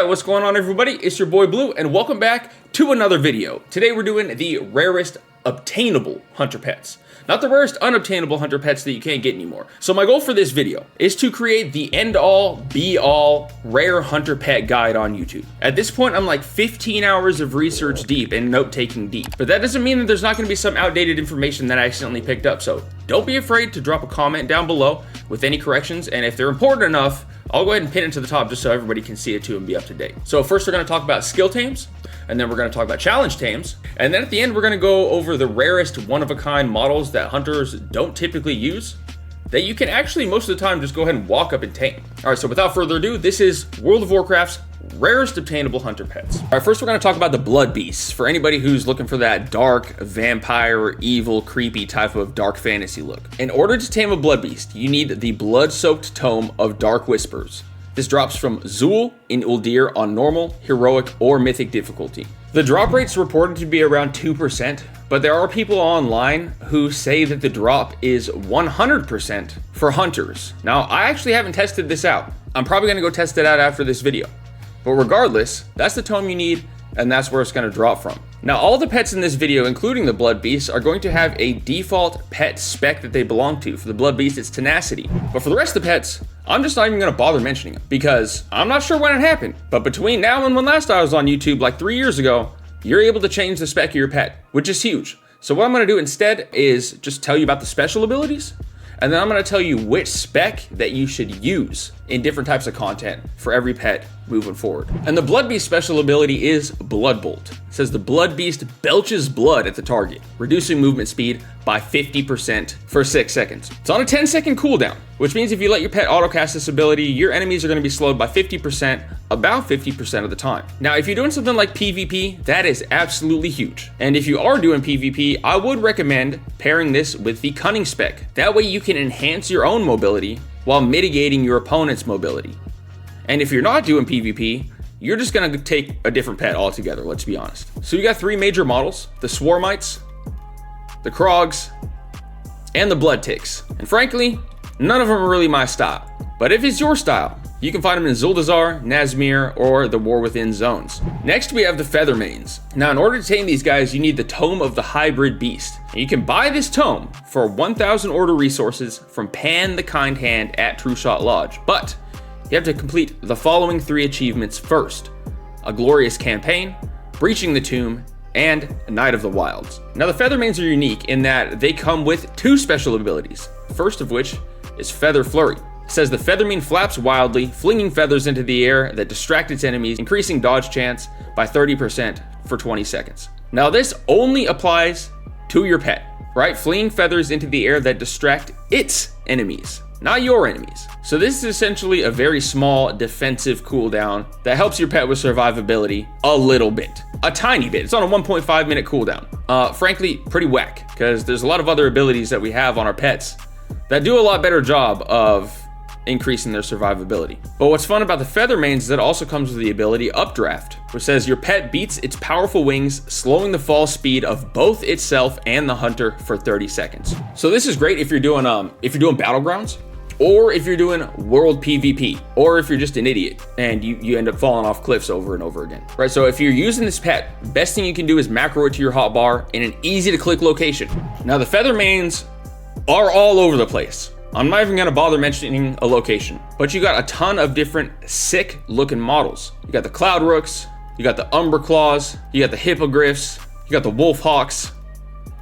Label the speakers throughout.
Speaker 1: Alright, what's going on everybody? It's your boy Blue and welcome back to another video. Today we're doing the rarest obtainable hunter pets. Not the rarest unobtainable hunter pets that you can't get anymore. So my goal for this video is to create the end-all, be-all, rare hunter pet guide on YouTube. At this point, I'm like 15 hours of research deep and note-taking deep. But that doesn't mean that there's not going to be some outdated information that I accidentally picked up. So don't be afraid to drop a comment down below with any corrections. And if they're important enough, I'll go ahead and pin it to the top just so everybody can see it too and be up to date. So first we're going to talk about skill tames, and then we're going to talk about challenge tames, and then at the end we're going to go over the rarest one-of-a-kind models that hunters don't typically use that you can actually most of the time just go ahead and walk up and tame. All right, so without further ado, this is World of Warcraft's rarest obtainable hunter pets. All right, first we're going to talk about the blood beasts for anybody who's looking for that dark, vampire, evil, creepy type of dark fantasy look. In order to tame a blood beast, you need the blood-soaked tome of Dark Whispers. This drops from Zul in Uldir on normal, heroic, or mythic difficulty. The drop rate's reported to be around 2%, but there are people online who say that the drop is 100% for hunters. Now, I actually haven't tested this out. I'm probably gonna go test it out after this video. But regardless, that's the tome you need, and that's where it's gonna drop from. Now, all the pets in this video, including the blood beasts, are going to have a default pet spec that they belong to. For the blood beast, it's tenacity. But for the rest of the pets, I'm just not even gonna bother mentioning them because I'm not sure when it happened. But between now and when last I was on YouTube, like 3 years ago, you're able to change the spec of your pet, which is huge. So what I'm gonna do instead is just tell you about the special abilities, and then I'm gonna tell you which spec that you should use in different types of content for every pet moving forward. And the Blood Beast special ability is Blood Bolt. It says the Blood Beast belches blood at the target, reducing movement speed by 50% for 6 seconds. It's on a 10-second cooldown, which means if you let your pet autocast this ability, your enemies are gonna be slowed by 50%, about 50% of the time. Now, if you're doing something like PvP, that is absolutely huge. And if you are doing PvP, I would recommend pairing this with the Cunning spec. That way you can enhance your own mobility while mitigating your opponent's mobility. And if you're not doing PvP, you're just gonna take a different pet altogether, let's be honest. So you got 3 major models: the Swarmites, the Krogs, and the Blood Ticks. And frankly, none of them are really my style. But if it's your style, you can find them in Zuldazar, Nazmir, or the War Within zones. Next, we have the Feathermanes. Now, in order to tame these guys, you need the Tome of the Hybrid Beast. And you can buy this tome for 1,000 order resources from Pan the Kind Hand at True Shot Lodge. But you have to complete the following 3 achievements first: a Glorious Campaign, Breaching the Tomb, and Night of the Wilds. Now, the Feathermanes are unique in that they come with 2 special abilities, first of which is Feather Flurry. It says the Feathermane flaps wildly, flinging feathers into the air that distract its enemies, increasing dodge chance by 30% for 20 seconds. Now, this only applies to your pet, right? Flinging feathers into the air that distract its enemies, not your enemies. So this is essentially a very small defensive cooldown that helps your pet with survivability a little bit. A tiny bit. It's on a 1.5 minute cooldown. Frankly, pretty whack, because there's a lot of other abilities that we have on our pets that do a lot better job of increasing their survivability. But what's fun about the Feathermanes is that it also comes with the ability Updraft, which says your pet beats its powerful wings, slowing the fall speed of both itself and the hunter for 30 seconds. So this is great if you're doing Battlegrounds, or if you're doing world PvP, or if you're just an idiot and you end up falling off cliffs over and over again, right? So if you're using this pet, best thing you can do is macro it to your hotbar in an easy to click location. Now, the Feathermanes are all over the place. I'm not even gonna bother mentioning a location, but you got a ton of different sick looking models. You got the Cloud Rooks, you got the Umber Claws, you got the Hippogriffs, you got the Wolf Hawks,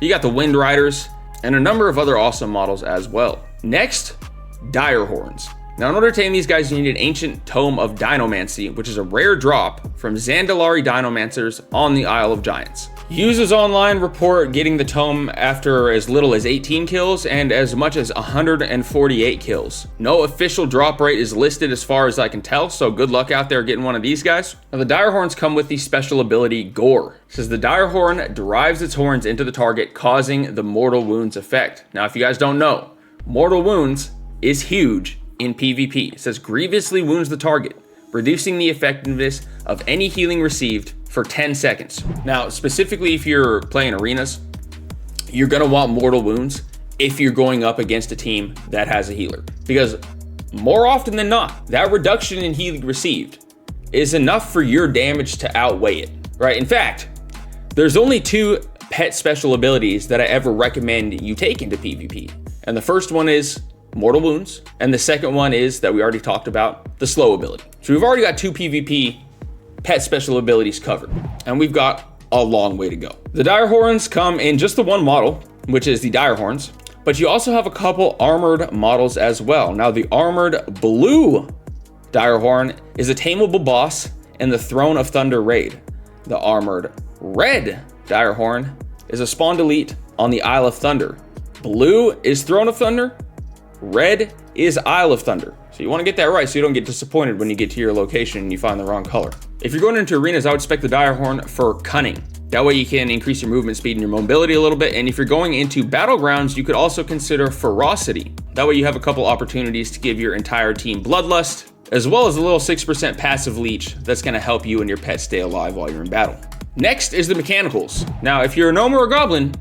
Speaker 1: you got the Wind Riders, and a number of other awesome models as well. Next, Dire Horns. Now, in order to tame these guys, you need an Ancient Tome of Dinomancy, which is a rare drop from Zandalari Dinomancers on the Isle of Giants. Users online report getting the tome after as little as 18 kills and as much as 148 kills. No official drop rate is listed as far as I can tell, so good luck out there getting one of these guys. Now, the Dire Horns come with the special ability Gore. It says the Dire Horn drives its horns into the target, causing the Mortal Wounds effect. Now, if you guys don't know, Mortal Wounds is huge in PvP. It says grievously wounds the target, reducing the effectiveness of any healing received for 10 seconds. Now, specifically if you're playing arenas, you're gonna want Mortal Wounds if you're going up against a team that has a healer. Because more often than not, that reduction in healing received is enough for your damage to outweigh it, right? In fact, there's only 2 pet special abilities that I ever recommend you take into PvP. And the first one is Mortal Wounds, and the second one is, that we already talked about, the Slow ability. So we've already got 2 PvP pet special abilities covered, and we've got a long way to go. The Dire Horns come in just the one model, which is the Dire Horns, but you also have a couple armored models as well. Now, the armored blue Dire Horn is a tameable boss in the Throne of Thunder raid. The armored red Dire Horn is a spawned elite on the Isle of Thunder. Blue is Throne of Thunder, red is Isle of Thunder. So you want to get that right so you don't get disappointed when you get to your location and you find the wrong color. If you're going into arenas, I would spec the Dire Horn for Cunning. That way you can increase your movement speed and your mobility a little bit. And if you're going into battlegrounds, you could also consider Ferocity. That way you have a couple opportunities to give your entire team Bloodlust, as well as a little 6% passive leech that's going to help you and your pet stay alive while you're in battle. Next is the Mechanicals. Now, if you're a gnome or a goblin,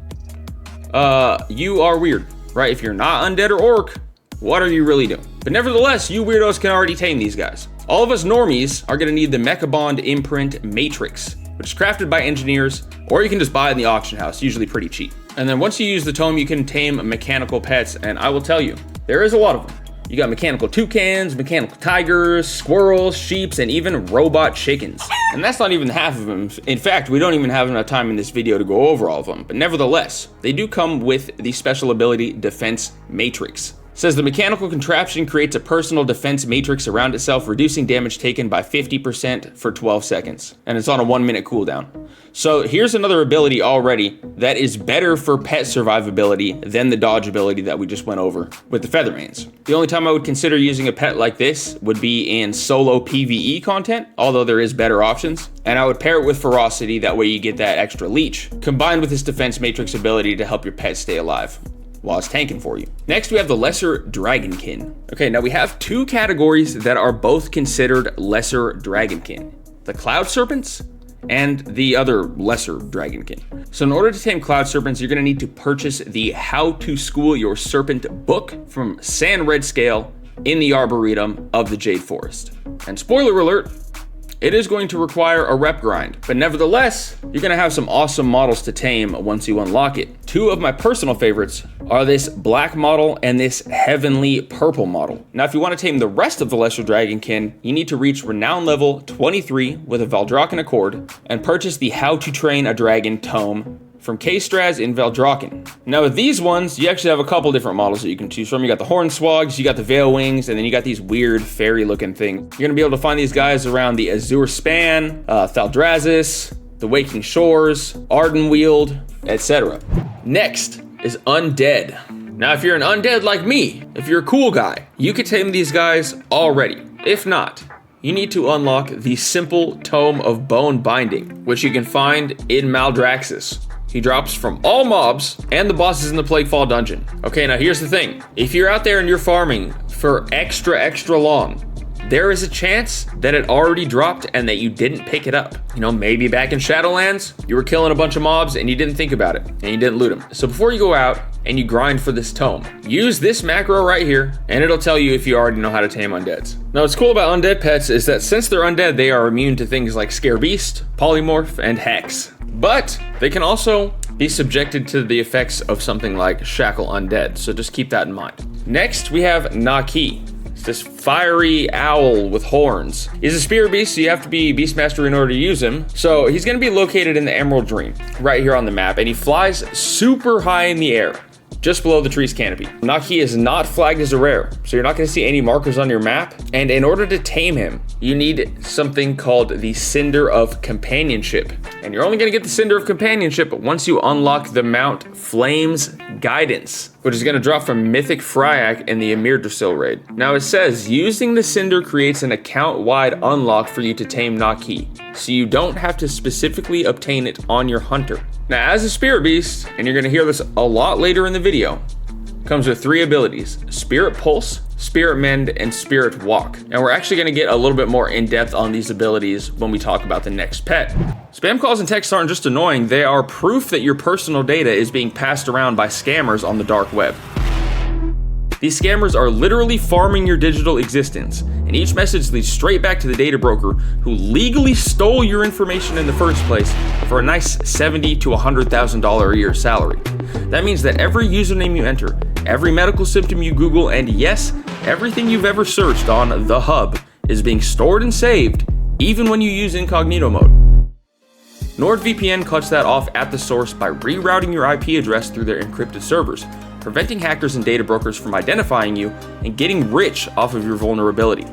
Speaker 1: you are weird, right? If you're not undead or orc, what are you really doing? But nevertheless, you weirdos can already tame these guys. All of us normies are going to need the Mechabond Imprint Matrix, which is crafted by engineers, or you can just buy it in the auction house, usually pretty cheap. And then once you use the tome, you can tame mechanical pets, and I will tell you, there is a lot of them. You got mechanical toucans, mechanical tigers, squirrels, sheeps, and even robot chickens. And that's not even half of them. In fact, we don't even have enough time in this video to go over all of them. But nevertheless, they do come with the special ability Defense Matrix. It says the mechanical contraption creates a personal defense matrix around itself, reducing damage taken by 50% for 12 seconds. And it's on a 1-minute cooldown. So here's another ability already that is better for pet survivability than the dodge ability that we just went over with the Feathermanes. The only time I would consider using a pet like this would be in solo PvE content, although there is better options. And I would pair it with Ferocity, that way you get that extra leech, combined with this defense matrix ability to help your pet stay alive while it's tanking for you. Next, we have the Lesser Dragonkin. Okay, now we have 2 categories that are both considered Lesser Dragonkin. The Cloud Serpents and the other Lesser Dragonkin. So in order to tame Cloud Serpents, you're gonna need to purchase the How to School Your Serpent book from San Red Scale in the Arboretum of the Jade Forest. And spoiler alert, it is going to require a rep grind, but nevertheless, you're gonna have some awesome models to tame once you unlock it. 2 of my personal favorites are this black model and this heavenly purple model. Now, if you want to tame the rest of the Lesser Dragonkin, you need to reach Renown level 23 with a Valdrakken Accord and purchase the How to Train a Dragon tome from K-Straz in Valdrakken. Now with these ones, you actually have a couple different models that you can choose from. You got the Hornswogs, you got the Veil Wings, and then you got these weird fairy looking things. You're gonna be able to find these guys around the Azure Span, Thaldraszus, the Waking Shores, Ardenweald, etc. Next is Undead. Now if you're an undead like me, if you're a cool guy, you could tame these guys already. If not, you need to unlock the Simple Tome of Bone Binding, which you can find in Maldraxxus. He drops from all mobs and the bosses in the Plaguefall dungeon. Okay, now here's the thing. If you're out there and you're farming for extra long, there is a chance that it already dropped and that you didn't pick it up. You know, maybe back in Shadowlands, you were killing a bunch of mobs and you didn't think about it and you didn't loot them. So before you go out and you grind for this tome, use this macro right here and it'll tell you if you already know how to tame undeads. Now what's cool about undead pets is that since they're undead, they are immune to things like Scare Beast, Polymorph, and Hex. But they can also be subjected to the effects of something like Shackle Undead, so just keep that in mind. Next, we have Naki. It's this fiery owl with horns. He's a spear beast, so you have to be Beastmaster in order to use him. So he's gonna be located in the Emerald Dream, right here on the map, and he flies super high in the air, just below the tree's canopy. Naki is not flagged as a rare, so you're not gonna see any markers on your map. And in order to tame him, you need something called the Cinder of Companionship. And you're only gonna get the Cinder of Companionship once you unlock the Mount Flames Guidance, which is gonna drop from Mythic Fryak in the Emirdrasil raid. Now it says, using the Cinder creates an account-wide unlock for you to tame Naki, so you don't have to specifically obtain it on your hunter. Now as a Spirit Beast, and you're gonna hear this a lot later in the video, comes with 3 abilities: Spirit Pulse, Spirit Mend, and Spirit Walk. And we're actually gonna get a little bit more in depth on these abilities when we talk about the next pet. Spam calls and texts aren't just annoying, they are proof that your personal data is being passed around by scammers on the dark web. These scammers are literally farming your digital existence, and each message leads straight back to the data broker who legally stole your information in the first place for a nice $70,000 to $100,000 a year salary. That means that every username you enter, every medical symptom you Google, and yes, everything you've ever searched on the hub is being stored and saved, even when you use incognito mode. NordVPN cuts that off at the source by rerouting your IP address through their encrypted servers, preventing hackers and data brokers from identifying you and getting rich off of your vulnerability.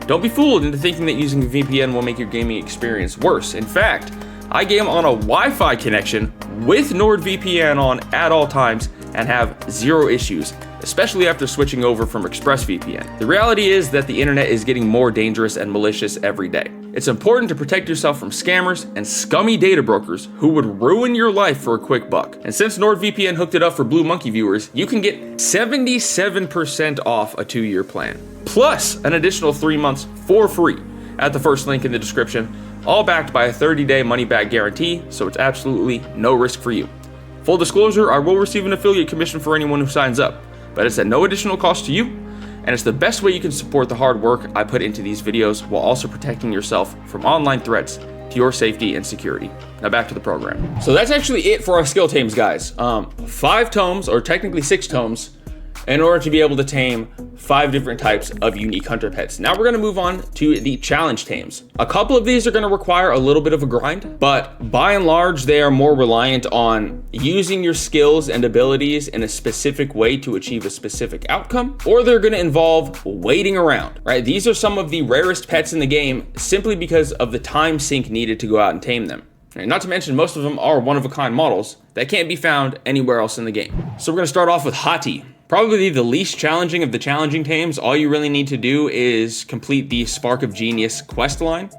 Speaker 1: Don't be fooled into thinking that using a VPN will make your gaming experience worse. In fact, I game on a Wi-Fi connection with NordVPN on at all times and have zero issues, especially after switching over from ExpressVPN. The reality is that the internet is getting more dangerous and malicious every day. It's important to protect yourself from scammers and scummy data brokers who would ruin your life for a quick buck. And since NordVPN hooked it up for BLUMONKEY viewers, you can get 77% off a 2-year plan, plus an additional 3 months for free at the first link in the description, all backed by a 30-day money-back guarantee, so it's absolutely no risk for you. Full disclosure, I will receive an affiliate commission for anyone who signs up, but it's at no additional cost to you, and it's the best way you can support the hard work I put into these videos while also protecting yourself from online threats to your safety and security. Now back to the program. So that's actually it for our skill tames, guys. 5 tomes, or technically 6 tomes, in order to be able to tame 5 different types of unique hunter pets. Now we're gonna move on to the challenge tames. A couple of these are gonna require a little bit of a grind, but by and large, they are more reliant on using your skills and abilities in a specific way to achieve a specific outcome, or they're gonna involve waiting around, right? These are some of the rarest pets in the game simply because of the time sink needed to go out and tame them. And not to mention, most of them are one-of-a-kind models that can't be found anywhere else in the game. So we're gonna start off with Hati. Probably the least challenging of the challenging tames. All you really need to do is complete the Spark of Genius quest line.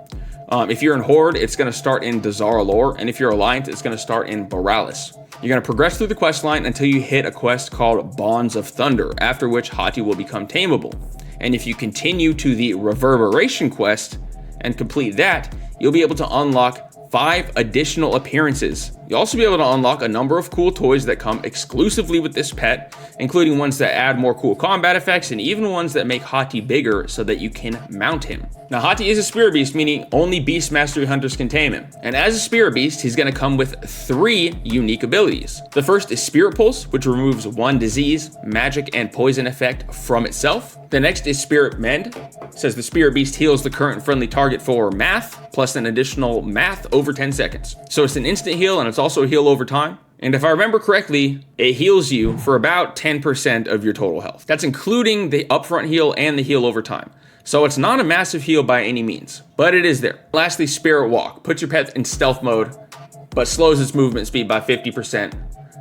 Speaker 1: If you're in Horde, it's gonna start in Dazara Lore, and if you're Alliant, it's gonna start in Borealis. You're gonna progress through the quest line until you hit a quest called Bonds of Thunder, after which Hati will become tameable. And if you continue to the Reverberation quest and complete that, you'll be able to unlock 5 additional appearances. You'll also be able to unlock a number of cool toys that come exclusively with this pet, including ones that add more cool combat effects and even ones that make Hati bigger so that you can mount him. Now, Hati is a spirit beast, meaning only beast mastery hunters can tame him. And as a spirit beast, he's gonna come with 3 unique abilities. The first is Spirit Pulse, which removes 1 disease, magic, and poison effect from itself. The next is Spirit Mend. It says the spirit beast heals the current friendly target for math, plus an additional math over 10 seconds. So it's an instant heal, and it's also a heal over time. And if I remember correctly, it heals you for about 10% of your total health. That's including the upfront heal and the heal over time. So it's not a massive heal by any means, but it is there. Lastly, Spirit Walk. Puts your pet in stealth mode, but slows its movement speed by 50%.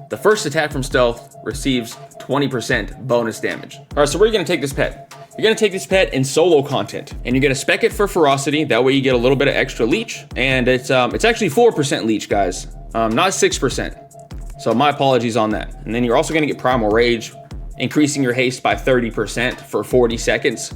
Speaker 1: The first attack from stealth receives 20% bonus damage. All right, so where are you gonna take this pet? You're gonna take this pet in solo content, and you're gonna spec it for ferocity. That way you get a little bit of extra leech, and it's actually 4% leech, guys, not 6%. So my apologies on that. And then you're also gonna get primal rage, increasing your haste by 30% for 40 seconds.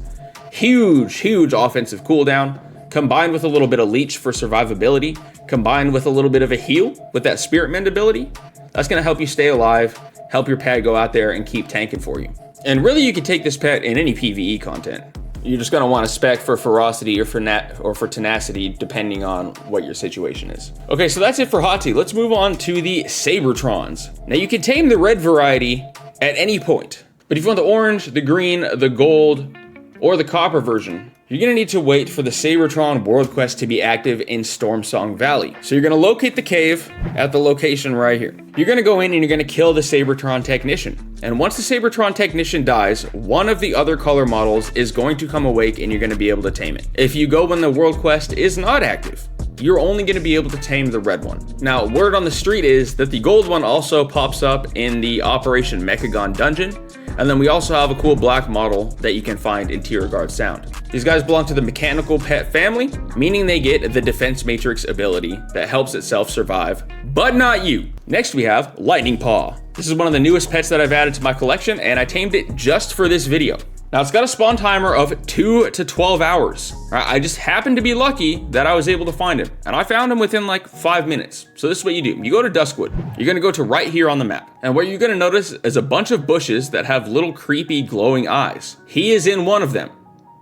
Speaker 1: Huge offensive cooldown, combined with a little bit of leech for survivability, combined with a little bit of a heal with that Spirit Mend ability. That's gonna help you stay alive, help your pet go out there and keep tanking for you. And really, you can take this pet in any PvE content. You're just gonna wanna spec for ferocity or for tenacity, depending on what your situation is. Okay, so that's it for Hati. Let's move on to the Sabertrons. Now you can tame the red variety at any point, but if you want the orange, the green, the gold, or the copper version, you're gonna need to wait for the Sabertron World Quest to be active in Stormsong Valley. So you're gonna locate the cave at the location right here. You're gonna go in and you're gonna kill the Sabertron Technician. And once the Sabertron Technician dies, one of the other color models is going to come awake and you're gonna be able to tame it. If you go when the World Quest is not active, you're only gonna be able to tame the red one. Now, word on the street is that the gold one also pops up in the Operation Mechagon dungeon. And then we also have a cool black model that you can find in Tier Guard Sound. These guys belong to the mechanical pet family, meaning they get the defense matrix ability that helps itself survive, but not you. Next we have Lightning Paw. This is one of the newest pets that I've added to my collection, and I tamed it just for this video. Now it's got a spawn timer of 2 to 12 hours. I just happened to be lucky that I was able to find him, and I found him within like 5 minutes. So this is what you do. You go to Duskwood. You're gonna go to right here on the map. And what you're gonna notice is a bunch of bushes that have little creepy glowing eyes. He is in one of them.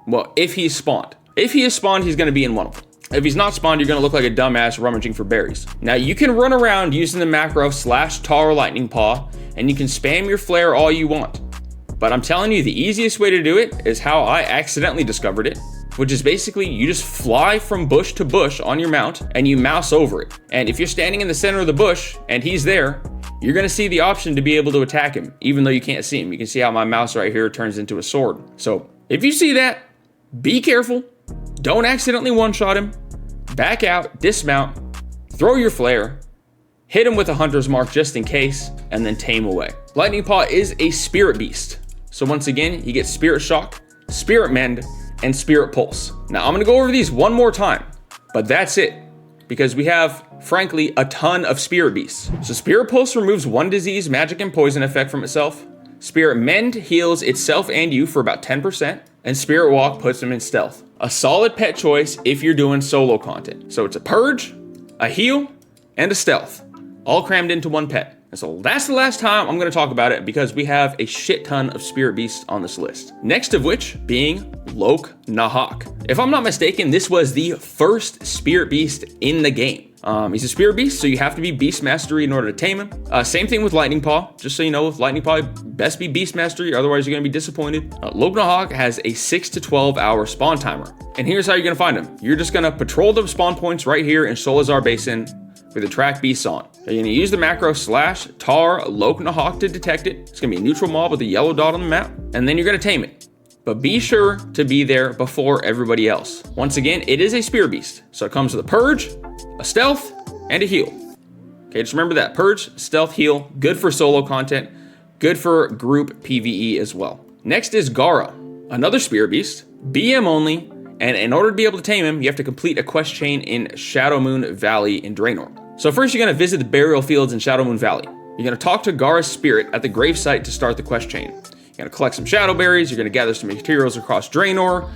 Speaker 1: Well, if he's spawned. If he is spawned, he's gonna be in one of them. If he's not spawned, you're gonna look like a dumbass rummaging for berries. Now you can run around using the macro /tar lightning paw, and you can spam your flare all you want. But I'm telling you, the easiest way to do it is how I accidentally discovered it, which is basically you just fly from bush to bush on your mount and you mouse over it. And if you're standing in the center of the bush and he's there, you're gonna see the option to be able to attack him, even though you can't see him. You can see how my mouse right here turns into a sword. So if you see that, be careful. Don't accidentally one-shot him. Back out, dismount, throw your flare, hit him with a hunter's mark just in case, and then tame away. Lightning Paw is a spirit beast. So once again, you get Spirit Shock, Spirit Mend, and Spirit Pulse. Now I'm gonna go over these one more time, but that's it, because we have, frankly, a ton of Spirit Beasts. So Spirit Pulse removes 1 disease, magic, and poison effect from itself. Spirit Mend heals itself and you for about 10%, and Spirit Walk puts them in stealth. A solid pet choice if you're doing solo content. So it's a purge, a heal, and a stealth, all crammed into one pet. And so that's the last time I'm gonna talk about it because we have a shit ton of spirit beasts on this list. Next of which being Lok Nahak. If I'm not mistaken, this was the first spirit beast in the game. He's a spirit beast, so you have to be beast mastery in order to tame him. Same thing with Lightning Paw. Just so you know, with Lightning Paw, best be beast mastery, otherwise you're gonna be disappointed. Lok Nahak has a 6 to 12 hour spawn timer. And here's how you're gonna find him. You're just gonna patrol the spawn points right here in Solazar Basin with the track beasts on. You're gonna use the macro /tar Lok Nahak to detect it. It's gonna be a neutral mob with a yellow dot on the map, and then you're gonna tame it. But be sure to be there before everybody else. Once again, it is a spear beast. So it comes with a purge, a stealth, and a heal. Okay, just remember that. Purge, stealth, heal, good for solo content, good for group PvE as well. Next is Gara, another spear beast, BM only, and in order to be able to tame him, you have to complete a quest chain in Shadowmoon Valley in Draenor. So first you're gonna visit the burial fields in Shadowmoon Valley. You're gonna talk to Gara's spirit at the gravesite to start the quest chain. You're gonna collect some shadow berries, you're gonna gather some materials across Draenor,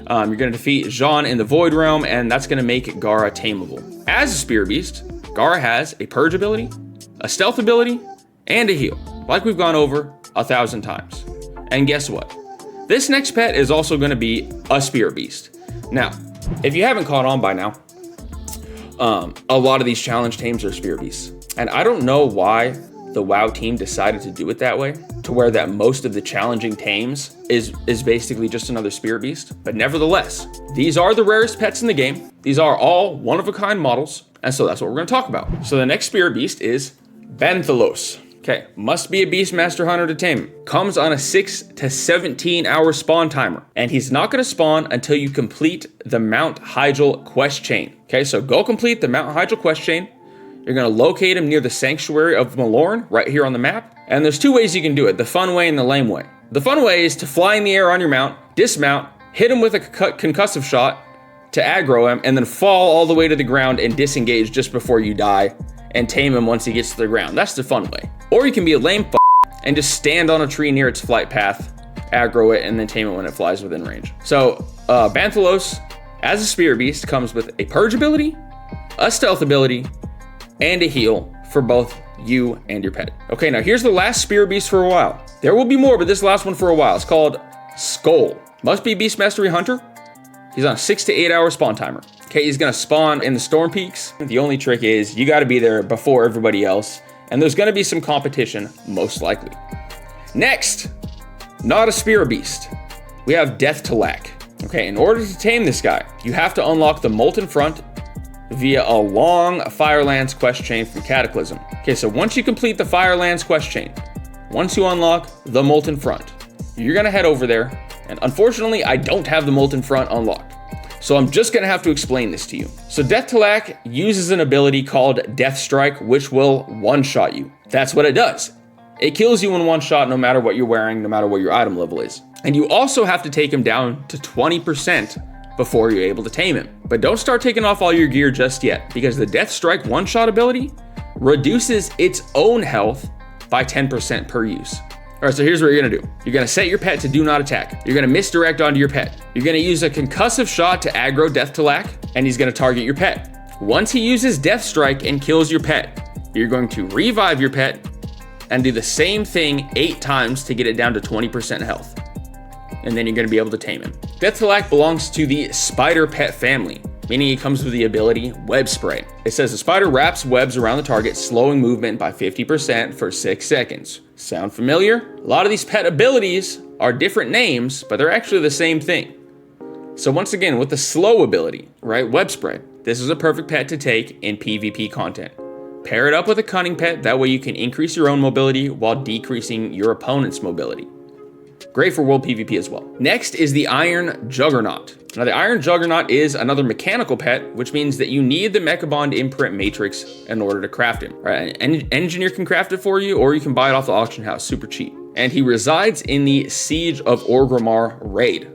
Speaker 1: you're gonna defeat Jean in the Void Realm, and that's gonna make Gara tameable. As a spear beast, Gara has a purge ability, a stealth ability, and a heal, like we've gone over 1,000 times. And guess what? This next pet is also gonna be a spear beast. Now, if you haven't caught on by now, a lot of these challenge tames are spear beasts. And I don't know why the WoW team decided to do it that way, to where that most of the challenging tames is basically just another spear beast. But nevertheless, these are the rarest pets in the game. These are all one-of-a-kind models, and so that's what we're gonna talk about. So the next spear beast is Banthalos. Okay, must be a Beastmaster Hunter to tame. Comes on a 6 to 17 hour spawn timer. And he's not gonna spawn until you complete the Mount Hyjal quest chain. Okay, so go complete the Mount Hyjal quest chain. You're gonna locate him near the Sanctuary of Malorn, right here on the map. And there's 2 ways you can do it, the fun way and the lame way. The fun way is to fly in the air on your mount, dismount, hit him with a concussive shot to aggro him, and then fall all the way to the ground and disengage just before you die, and tame him once he gets to the ground. That's the fun way. Or you can be a lame and just stand on a tree near its flight path, aggro it, and then tame it when it flies within range. So Banthalos, as a spear beast, comes with a purge ability, a stealth ability, and a heal for both you and your pet. Okay, now here's the last spear beast for a while. There will be more, but this last one for a while. It's called Skull. Must be Beast Mastery Hunter. He's on a 6 to 8 hour spawn timer. Okay, he's gonna spawn in the Storm Peaks. The only trick is you gotta be there before everybody else, and there's gonna be some competition, most likely. Next, not a spear beast. We have Death to Lack. Okay, in order to tame this guy, you have to unlock the Molten Front via a long Firelands quest chain from Cataclysm. Okay, so once you complete the Firelands quest chain, once you unlock the Molten Front, you're gonna head over there, and unfortunately, I don't have the Molten Front unlocked. So I'm just gonna have to explain this to you. So Death to Lack uses an ability called Death Strike, which will one-shot you. That's what it does. It kills you in one shot no matter what you're wearing, no matter what your item level is. And you also have to take him down to 20% before you're able to tame him. But don't start taking off all your gear just yet, because the Death Strike one-shot ability reduces its own health by 10% per use. All right, so here's what you're gonna do. You're gonna set your pet to do not attack. You're gonna misdirect onto your pet. You're gonna use a concussive shot to aggro Death to Lack, and he's gonna target your pet. Once he uses Death Strike and kills your pet, you're going to revive your pet and do the same thing 8 times to get it down to 20% health. And then you're gonna be able to tame him. Death to Lack belongs to the spider pet family, meaning it comes with the ability Web Spray. It says the spider wraps webs around the target, slowing movement by 50% for 6 seconds. Sound familiar? A lot of these pet abilities are different names, but they're actually the same thing. So once again, with the slow ability, right, Web Spray, this is a perfect pet to take in PvP content. Pair it up with a cunning pet, that way you can increase your own mobility while decreasing your opponent's mobility. Great for world PvP as well. Next is the Iron Juggernaut. Now the Iron Juggernaut is another mechanical pet, which means that you need the Mechabond imprint matrix in order to craft him. Right? An engineer can craft it for you, or you can buy it off the auction house, super cheap. And he resides in the Siege of Orgrimmar raid.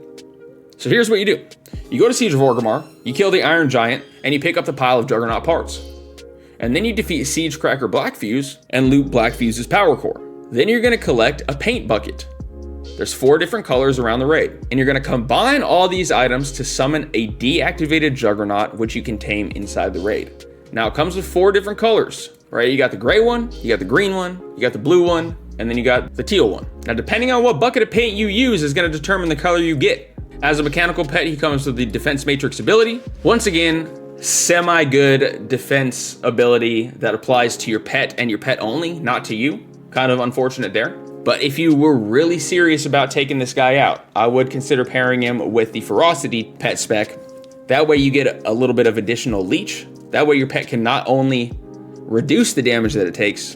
Speaker 1: So here's what you do. You go to Siege of Orgrimmar, you kill the Iron Giant, and you pick up the pile of Juggernaut parts. And then you defeat Siege Cracker Blackfuse and loot Blackfuse's power core. Then you're gonna collect a paint bucket. There's 4 different colors around the raid, and you're gonna combine all these items to summon a deactivated Juggernaut, which you can tame inside the raid. Now it comes with 4 different colors, right? You got the gray one, you got the green one, you got the blue one, and then you got the teal one. Now depending on what bucket of paint you use is gonna determine the color you get. As a mechanical pet, he comes with the Defense Matrix ability. Once again, semi-good defense ability that applies to your pet and your pet only, not to you. Kind of unfortunate there. But if you were really serious about taking this guy out, I would consider pairing him with the Ferocity pet spec. That way you get a little bit of additional leech. That way your pet can not only reduce the damage that it takes,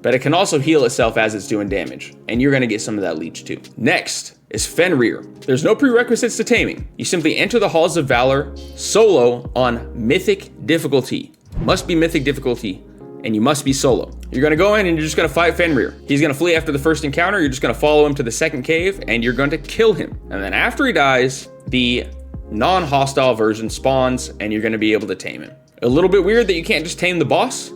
Speaker 1: but it can also heal itself as it's doing damage. And you're gonna get some of that leech too. Next is Fenrir. There's no prerequisites to taming. You simply enter the Halls of Valor solo on Mythic difficulty. Must be Mythic difficulty, and you must be solo. You're gonna go in and you're just gonna fight Fenrir. He's gonna flee after the first encounter. You're just gonna follow him to the second cave, and you're going to kill him. And then after he dies, the non-hostile version spawns, and you're gonna be able to tame him. A little bit weird that you can't just tame the boss,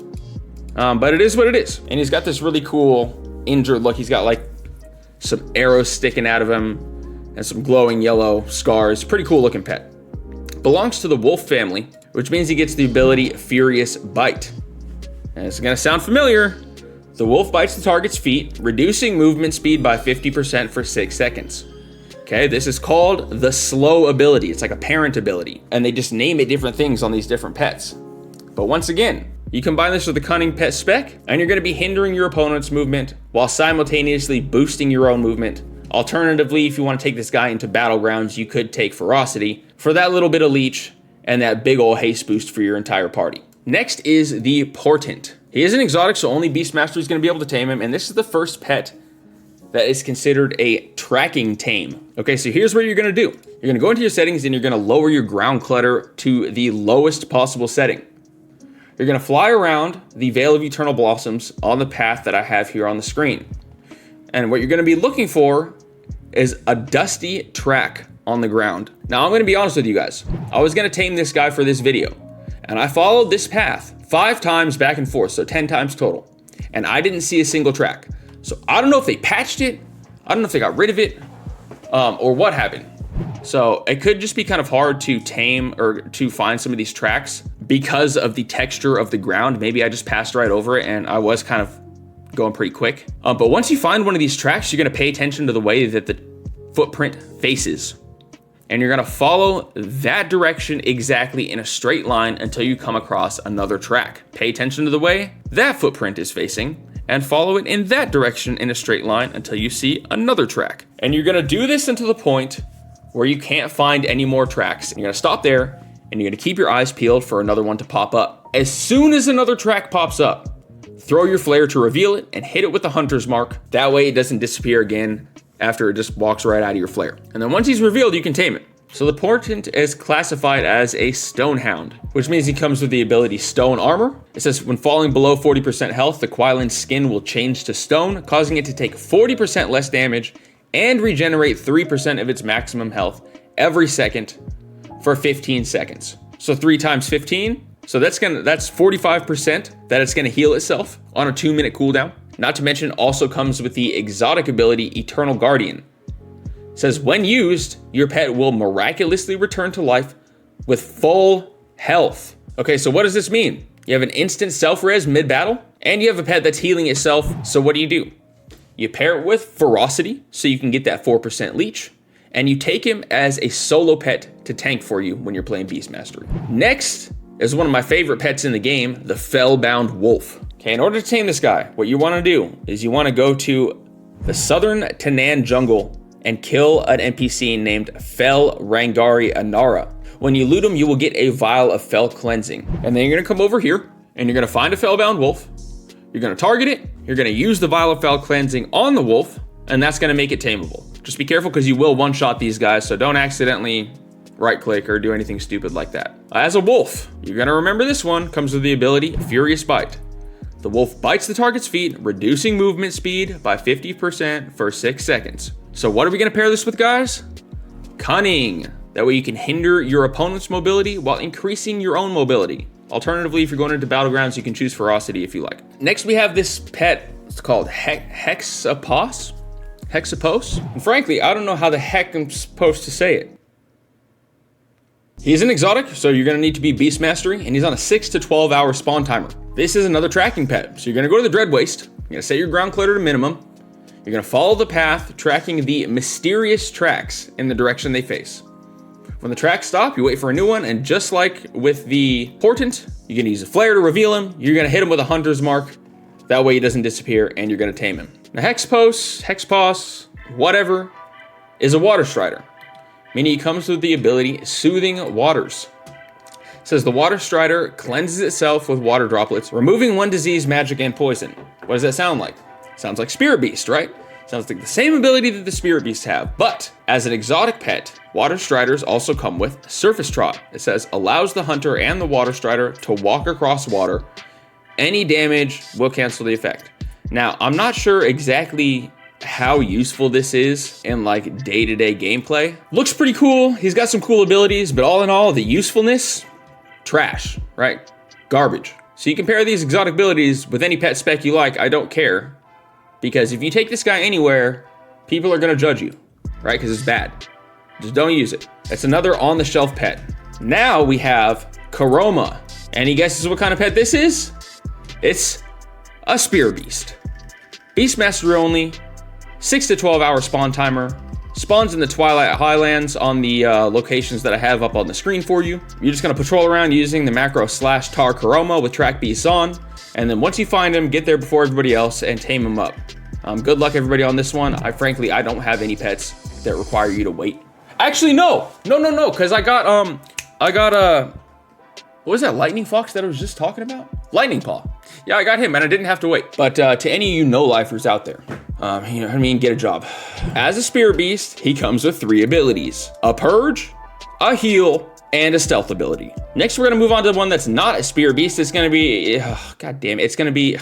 Speaker 1: but it is what it is. And he's got this really cool injured look. He's got like some arrows sticking out of him and some glowing yellow scars. Pretty cool looking pet. Belongs to the wolf family, which means he gets the ability Furious Bite. And it's gonna sound familiar. The wolf bites the target's feet, reducing movement speed by 50% for 6 seconds. Okay, this is called the slow ability. It's like a parent ability, and they just name it different things on these different pets. But once again, you combine this with the cunning pet spec, and you're gonna be hindering your opponent's movement while simultaneously boosting your own movement. Alternatively, if you wanna take this guy into battlegrounds, you could take Ferocity for that little bit of leech and that big ol' haste boost for your entire party. Next is the Portent. He is an exotic, so only Beastmaster is going to be able to tame him, and this is the first pet that is considered a tracking tame. Okay, so here's what you're going to do. You're going to go into your settings, and you're going to lower your ground clutter to the lowest possible setting. You're going to fly around the Vale of Eternal Blossoms on the path that I have here on the screen. And what you're going to be looking for is a dusty track on the ground. Now, I'm going to be honest with you guys. I was going to tame this guy for this video. And I followed this path 5 times back and forth, so 10 times total. And I didn't see a single track. So I don't know if they patched it, I don't know if they got rid of it, or what happened. So it could just be kind of hard to tame or to find some of these tracks because of the texture of the ground. Maybe I just passed right over it and I was kind of going pretty quick. But once you find one of these tracks, you're gonna pay attention to the way that the footprint faces. And you're gonna follow that direction exactly in a straight line until you come across another track. Pay attention to the way that footprint is facing and follow it in that direction in a straight line until you see another track. And you're gonna do this until the point where you can't find any more tracks. And you're gonna stop there and you're gonna keep your eyes peeled for another one to pop up. As soon as another track pops up, throw your flare to reveal it and hit it with the hunter's mark. That way it doesn't disappear again after it just walks right out of your flare. And then once he's revealed, you can tame it. So the Portent is classified as a Stonehound, which means he comes with the ability Stone Armor. It says when falling below 40% health, the Quailin's skin will change to stone, causing it to take 40% less damage and regenerate 3% of its maximum health every second for 15 seconds. So 3 times 15. So that's 45% that it's gonna heal itself on a 2-minute cooldown. Not to mention, also comes with the exotic ability Eternal Guardian. It says, when used, your pet will miraculously return to life with full health. Okay, so what does this mean? You have an instant self-res mid-battle, and you have a pet that's healing itself, so what do? You pair it with Ferocity, so you can get that 4% leech, and you take him as a solo pet to tank for you when you're playing Beast Mastery. Next is one of my favorite pets in the game, the Fellbound Wolf. Okay, in order to tame this guy, what you wanna do is you wanna go to the Southern Tanan jungle and kill an NPC named Fel Rangari Anara. When you loot him, you will get a vial of Fel Cleansing. And then you're gonna come over here, and you're gonna find a Fellbound Wolf, you're gonna target it, you're gonna use the vial of Fel Cleansing on the wolf, and that's gonna make it tameable. Just be careful because you will one-shot these guys, so don't accidentally right-click or do anything stupid like that. As a wolf, you're gonna remember this one, comes with the ability Furious Bite. The wolf bites the target's feet, reducing movement speed by 50% for 6 seconds. So what are we gonna pair this with, guys? Cunning. That way you can hinder your opponent's mobility while increasing your own mobility. Alternatively, if you're going into Battlegrounds, you can choose Ferocity if you like. Next, we have this pet. It's called Hexapos. And frankly, I don't know how the heck I'm supposed to say it. He's an exotic, so you're gonna need to be Beast Mastery, and he's on a 6 to 12 hour spawn timer. This is another tracking pet. So you're gonna go to the Dread Waste, you're gonna set your ground clutter to minimum, you're gonna follow the path, tracking the mysterious tracks in the direction they face. When the tracks stop, you wait for a new one, and just like with the Portent, you're gonna use a flare to reveal him, you're gonna hit him with a Hunter's Mark, that way he doesn't disappear, and you're gonna tame him. Now Hexpos, whatever, is a Water Strider, meaning he comes with the ability Soothing Waters. It says the Water Strider cleanses itself with water droplets, removing one disease, magic, and poison. What does that sound like? Sounds like Spirit Beast, right? Sounds like the same ability that the Spirit Beasts have, but as an exotic pet, Water Striders also come with Surface Trot. It says allows the hunter and the Water Strider to walk across water. Any damage will cancel the effect. Now, I'm not sure exactly how useful this is in like day-to-day gameplay. Looks pretty cool. He's got some cool abilities, but all in all, the usefulness, trash, right? Garbage. So you compare these exotic abilities with any pet spec you like, I don't care. Because if you take this guy anywhere, people are gonna judge you, right? Because it's bad. Just don't use it. It's another on-the-shelf pet. Now we have Karoma. Any guesses what kind of pet this is? It's a Spear Beast. Beast Mastery only, 6 to 12 hour spawn timer, spawns in the Twilight Highlands on the locations that I have up on the screen for you. You're just gonna patrol around using the macro /tar Karoma with track beasts on. And then once you find him, get there before everybody else and tame him up. Good luck everybody on this one. Frankly, I don't have any pets that require you to wait. Actually, no, because I got what was that Lightning Fox that I was just talking about? Lightning Paw. Yeah, I got him and I didn't have to wait. But to any of you no-lifers out there, you know what I mean, get a job. As a Spear Beast, he comes with 3 abilities: a Purge, a Heal, and a Stealth ability. Next, we're gonna move on to the one that's not a Spear Beast. It's gonna be, god damn it, it's gonna be a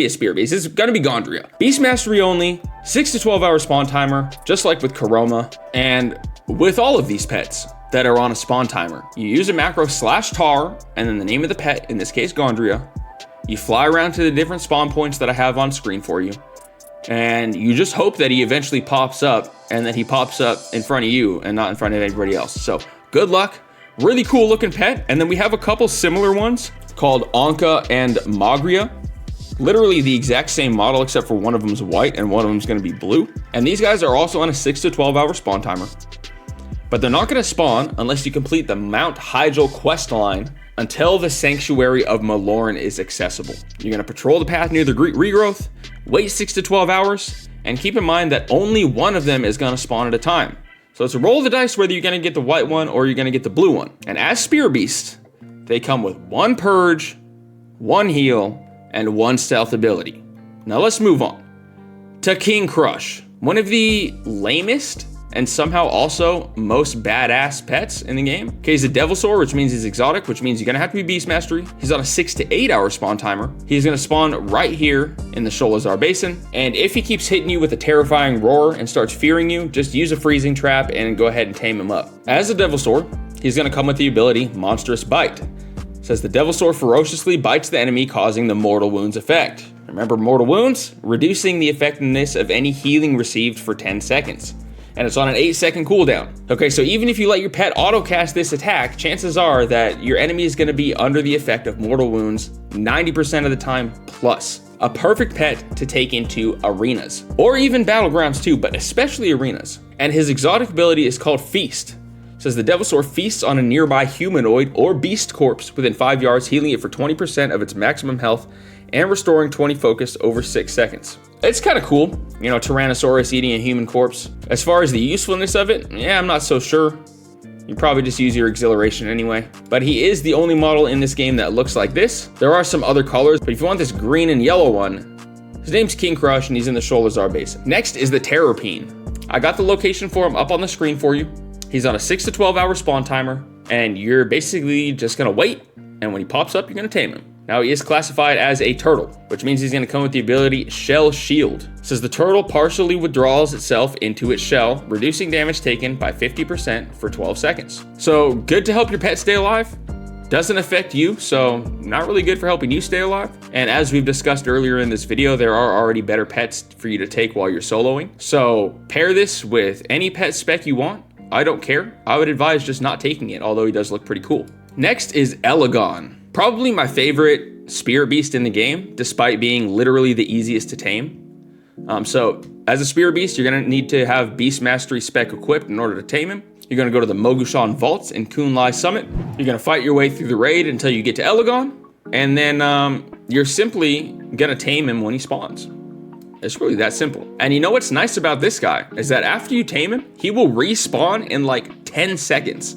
Speaker 1: Spear Beast. It's gonna be Gondria. Beast Mastery only, 6 to 12 hour spawn timer, just like with Karoma. And with all of these pets that are on a spawn timer, you use a macro /tar, and then the name of the pet, in this case Gondria. You fly around to the different spawn points that I have on screen for you, and you just hope that he eventually pops up, and that he pops up in front of you and not in front of anybody else. So good luck. Really cool looking pet. And then we have a couple similar ones called Anka and Magria. Literally the exact same model, except for one of them is white and one of them is going to be blue. And these guys are also on a 6 to 12 hour spawn timer. But they're not going to spawn unless you complete the Mount Hyjal quest line until the Sanctuary of Malorn is accessible. You're going to patrol the path near the regrowth, wait 6 to 12 hours, and keep in mind that only one of them is going to spawn at a time. So it's a roll of the dice whether you're gonna get the white one or you're gonna get the blue one. And as Spear Beast, they come with 1 Purge, 1 Heal, and 1 Stealth ability. Now let's move on to King Crush, one of the lamest and somehow also most badass pets in the game. Okay, he's a Devilsaur, which means he's exotic, which means you're gonna have to be Beast Mastery. He's on a 6 to 8 hour spawn timer. He's gonna spawn right here in the Sholazar Basin. And if he keeps hitting you with a terrifying roar and starts fearing you, just use a freezing trap and go ahead and tame him up. As a Devilsaur, he's gonna come with the ability Monstrous Bite. It says the Devilsaur ferociously bites the enemy, causing the Mortal Wounds effect. Remember mortal wounds? Reducing the effectiveness of any healing received for 10 seconds. And it's on an 8-second cooldown. Okay, so even if you let your pet auto-cast this attack, chances are that your enemy is gonna be under the effect of mortal wounds 90% of the time plus. A perfect pet to take into arenas, or even battlegrounds too, but especially arenas. And his exotic ability is called Feast. It says the Devilsaur feasts on a nearby humanoid or beast corpse within 5 yards, healing it for 20% of its maximum health and restoring 20 focus over 6 seconds. It's kind of cool, you know, Tyrannosaurus eating a human corpse. As far as the usefulness of it, yeah, I'm not so sure. You probably just use your exhilaration anyway. But he is the only model in this game that looks like this. There are some other colors, but if you want this green and yellow one, his name's King Crush and he's in the Sholazar basin. Next is the Terrapine. I got the location for him up on the screen for you. He's on a 6 to 12 hour spawn timer, and you're basically just gonna wait, and when he pops up, you're gonna tame him. Now he is classified as a turtle, which means he's gonna come with the ability Shell Shield. It says the turtle partially withdraws itself into its shell, reducing damage taken by 50% for 12 seconds. So good to help your pet stay alive. Doesn't affect you, so not really good for helping you stay alive. And as we've discussed earlier in this video, there are already better pets for you to take while you're soloing. So pair this with any pet spec you want. I don't care. I would advise just not taking it, although he does look pretty cool. Next is Elegon. Probably my favorite spirit beast in the game, despite being literally the easiest to tame. So as a spirit beast, you're gonna need to have Beast Mastery spec equipped in order to tame him. You're gonna go to the Mogushan Vaults in Kunlai Summit. You're gonna fight your way through the raid until you get to Elegon, and then you're simply gonna tame him when he spawns. It's really that simple. And you know what's nice about this guy is that after you tame him, he will respawn in like 10 seconds.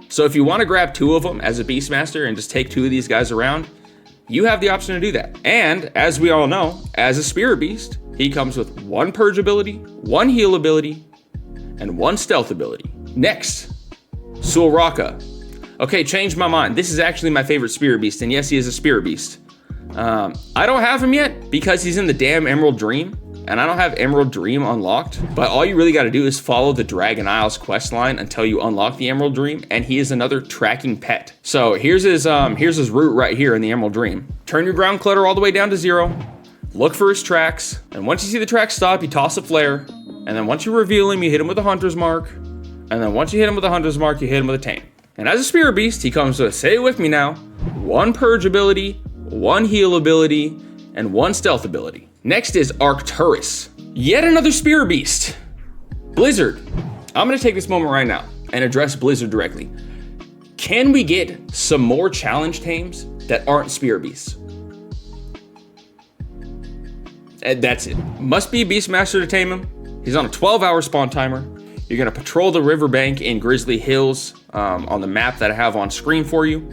Speaker 1: So if you want to grab 2 of them as a Beastmaster and just take 2 of these guys around, you have the option to do that. And as we all know, as a Spirit Beast, he comes with 1 Purge ability, 1 Heal ability, and 1 Stealth ability. Next, Sulraka. Okay, changed my mind. This is actually my favorite Spirit Beast, and yes, he is a Spirit Beast. I don't have him yet because he's in the damn Emerald Dream, and I don't have Emerald Dream unlocked, but all you really got to do is follow the Dragon Isles quest line until you unlock the Emerald Dream, and he is another tracking pet. So here's his route right here in the Emerald Dream. Turn your ground clutter all the way down to 0, look for his tracks, and once you see the tracks stop, you toss a flare, and then once you reveal him, you hit him with a Hunter's Mark, and then once you hit him with a Hunter's Mark, you hit him with a Tame. And as a Spirit Beast, he comes with, say it with me now, 1 Purge ability, 1 Heal ability, and 1 Stealth ability. Next is Arcturus. Yet another Spirit Beast. Blizzard. I'm gonna take this moment right now and address Blizzard directly. Can we get some more challenge tames that aren't Spirit Beasts? And that's it. Must be a Beastmaster to tame him. He's on a 12-hour spawn timer. You're gonna patrol the riverbank in Grizzly Hills on the map that I have on screen for you.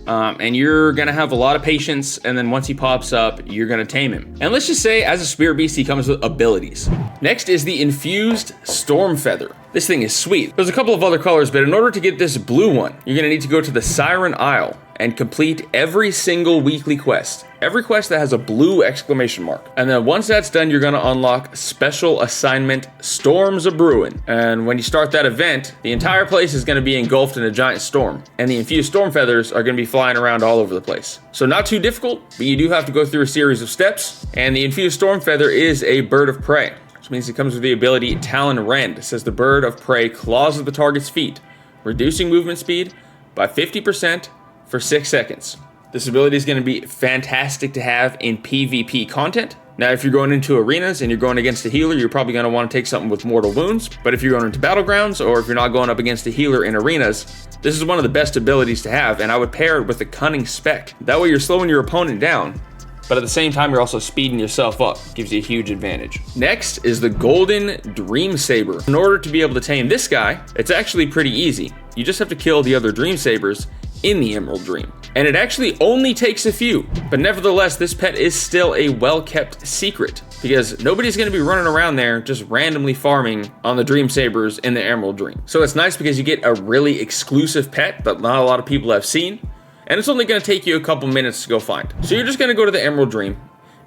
Speaker 1: And you're gonna have a lot of patience, and then once he pops up, you're gonna tame him. And let's just say, as a Spirit Beast, he comes with abilities. Next is the Infused Storm Feather. This thing is sweet. There's a couple of other colors, but in order to get this blue one, you're gonna need to go to the Siren Isle and complete every single weekly quest. Every quest that has a blue exclamation mark. And then once that's done, you're gonna unlock Special Assignment Storms A-Brewin'. And when you start that event, the entire place is gonna be engulfed in a giant storm. And the Infused Storm Feathers are gonna be flying around all over the place. So not too difficult, but you do have to go through a series of steps. And the Infused Storm Feather is a bird of prey, which means it comes with the ability Talon Rend. It says the bird of prey claws at the target's feet, reducing movement speed by 50% for 6 seconds. This ability is going to be fantastic to have in PvP content. Now, if you're going into arenas and you're going against a healer, you're probably going to want to take something with mortal wounds. But if you're going into battlegrounds, or if you're not going up against a healer in arenas, this is one of the best abilities to have, and I would pair it with the Cunning Spec. That way you're slowing your opponent down, but at the same time, you're also speeding yourself up. Gives you a huge advantage. Next is the Golden Dream Saber. In order to be able to tame this guy, it's actually pretty easy. You just have to kill the other Dream Sabers in the Emerald Dream. And it actually only takes a few, but nevertheless, this pet is still a well-kept secret because nobody's gonna be running around there just randomly farming on the Dream Sabers in the Emerald Dream. So it's nice because you get a really exclusive pet that not a lot of people have seen, and it's only gonna take you a couple minutes to go find. So you're just gonna go to the Emerald Dream,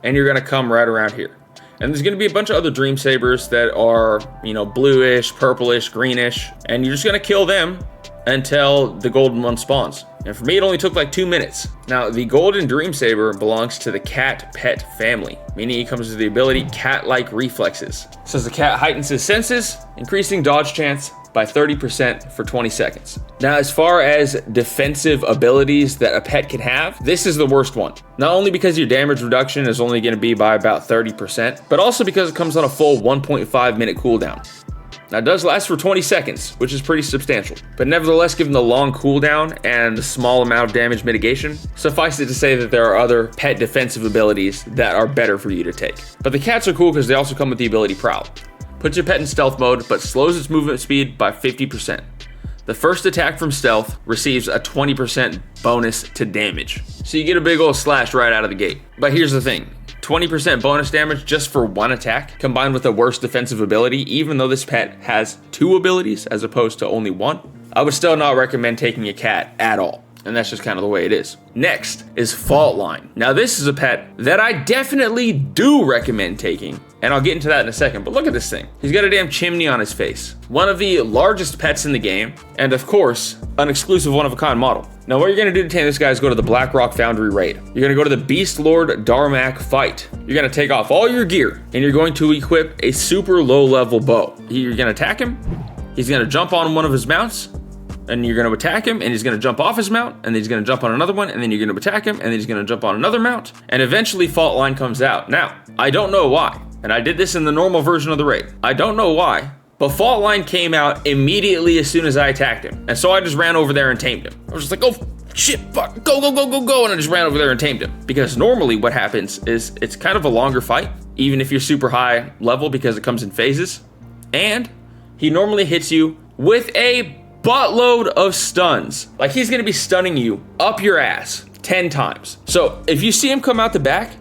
Speaker 1: and you're gonna come right around here. And there's gonna be a bunch of other Dream Sabers that are, you know, bluish, purplish, greenish, and you're just gonna kill them until the golden one spawns. And for me, it only took like 2 minutes. Now, the golden dream saber belongs to the cat pet family, meaning it comes with the ability cat-like reflexes. So as the cat heightens his senses, increasing dodge chance by 30% for 20 seconds. Now, as far as defensive abilities that a pet can have, this is the worst one. Not only because your damage reduction is only gonna be by about 30%, but also because it comes on a full 1.5 minute cooldown. Now, it does last for 20 seconds, which is pretty substantial. But nevertheless, given the long cooldown and the small amount of damage mitigation, suffice it to say that there are other pet defensive abilities that are better for you to take. But the cats are cool because they also come with the ability Prowl. Puts your pet in stealth mode, but slows its movement speed by 50%. The first attack from stealth receives a 20% bonus to damage. So you get a big old slash right out of the gate. But here's the thing. 20% bonus damage just for one attack, combined with a worse defensive ability, even though this pet has 2 abilities as opposed to only 1, I would still not recommend taking a cat at all. And that's just kind of the way it is. Next is Fault Line. Now, this is a pet that I definitely do recommend taking, and I'll get into that in a second, but look at this thing. He's got a damn chimney on his face. One of the largest pets in the game, and of course, an exclusive one-of-a-kind model. Now, what you're gonna do to tame this guy is go to the Blackrock Foundry raid. You're gonna go to the Beast Lord Darmak fight. You're gonna take off all your gear, and you're going to equip a super low-level bow. You're gonna attack him, he's gonna jump on one of his mounts, and you're going to attack him, and he's going to jump off his mount, and then he's going to jump on another one, and then you're going to attack him, and then he's going to jump on another mount, and eventually Fault Line comes out. Now, I don't know why, and I did this in the normal version of the raid. I don't know why, but Fault Line came out immediately as soon as I attacked him, and so I just ran over there and tamed him. I was just like, oh, shit, fuck, go, go, go, go, go, and I just ran over there and tamed him. Because normally what happens is it's kind of a longer fight, even if you're super high level, because it comes in phases, and he normally hits you with a buttload of stuns. Like, he's gonna be stunning you up your ass 10 times. So if you see him come out the back,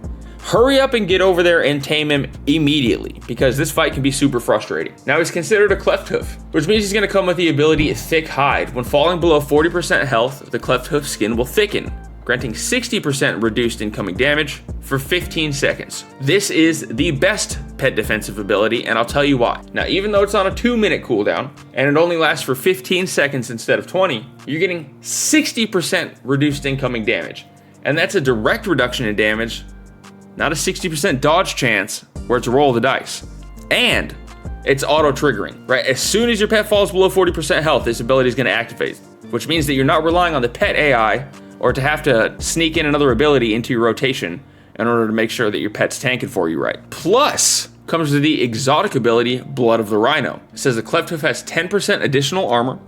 Speaker 1: hurry up and get over there and tame him immediately, because this fight can be super frustrating. Now, he's considered a cleft hoof, which means he's gonna come with the ability Thick Hide. When falling below 40% health, the cleft hoof skin will thicken, granting 60% reduced incoming damage for 15 seconds. This is the best pet defensive ability, and I'll tell you why. Now, even though it's on a 2-minute cooldown, and it only lasts for 15 seconds instead of 20, you're getting 60% reduced incoming damage. And that's a direct reduction in damage, not a 60% dodge chance where it's a roll of the dice. And it's auto-triggering, right? As soon as your pet falls below 40% health, this ability is gonna activate, which means that you're not relying on the pet AI or to have to sneak in another ability into your rotation in order to make sure that your pet's tanking for you right. Plus, comes with the exotic ability, Blood of the Rhino. It says the cleft hoof has 10% additional armor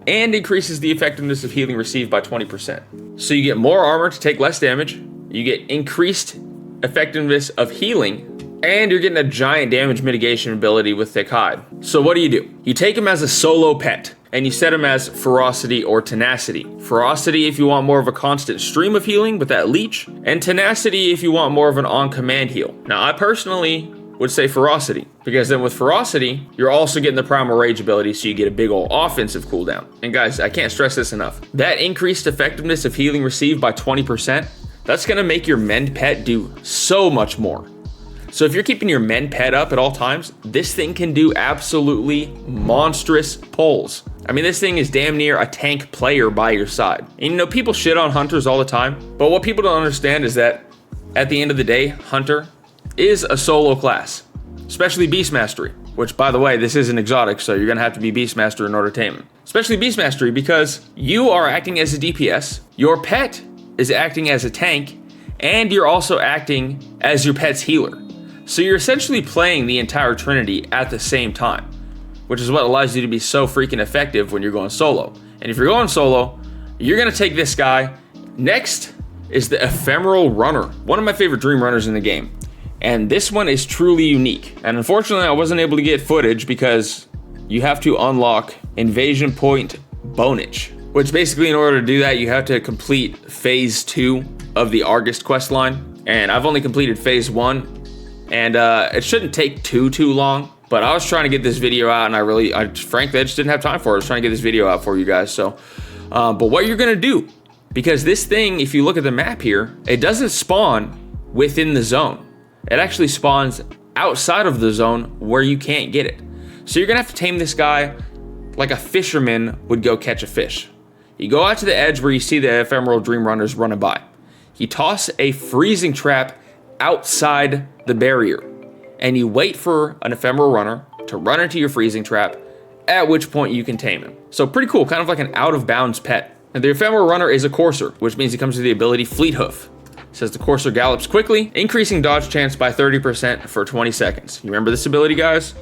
Speaker 1: and increases the effectiveness of healing received by 20%. So you get more armor to take less damage, you get increased effectiveness of healing, and you're getting a giant damage mitigation ability with Thick Hide. So what do? You take him as a solo pet, and you set him as Ferocity or Tenacity. Ferocity if you want more of a constant stream of healing with that leech, and Tenacity if you want more of an on-command heal. Now, I personally would say Ferocity, because then with Ferocity, you're also getting the Primal Rage ability, so you get a big old offensive cooldown. And guys, I can't stress this enough. That increased effectiveness of healing received by 20%, that's gonna make your Mend pet do so much more. So if you're keeping your Mend pet up at all times, this thing can do absolutely monstrous pulls. I mean, this thing is damn near a tank player by your side. And you know, people shit on hunters all the time, but what people don't understand is that at the end of the day, hunter is a solo class, especially Beast Mastery, which, by the way, this is an exotic, so you're gonna have to be Beastmaster in order to tame him. Especially Beast Mastery, because you are acting as a DPS, your pet is acting as a tank, and you're also acting as your pet's healer. So you're essentially playing the entire Trinity at the same time, which is what allows you to be so freaking effective when you're going solo. And if you're going solo, you're gonna take this guy. Next is the Ephemeral Runner, one of my favorite dream runners in the game. And this one is truly unique. And unfortunately, I wasn't able to get footage because you have to unlock Invasion Point Bonage, which basically in order to do that, you have to complete phase 2 of the Argus quest line. And I've only completed phase 1. And it shouldn't take too long, but I was trying to get this video out, and frankly, I just didn't have time for it. I was trying to get this video out for you guys. So, but what you're gonna do, because this thing, if you look at the map here, it doesn't spawn within the zone. It actually spawns outside of the zone where you can't get it. So you're gonna have to tame this guy like a fisherman would go catch a fish. You go out to the edge where you see the ephemeral dream runners running by. You toss a freezing trap outside the barrier, and you wait for an ephemeral runner to run into your freezing trap, at which point you can tame him. So pretty cool, kind of like an out-of-bounds pet. And the ephemeral runner is a courser, which means he comes with the ability Fleet Hoof. It says the courser gallops quickly, increasing dodge chance by 30% for 20 seconds. You remember this ability, guys?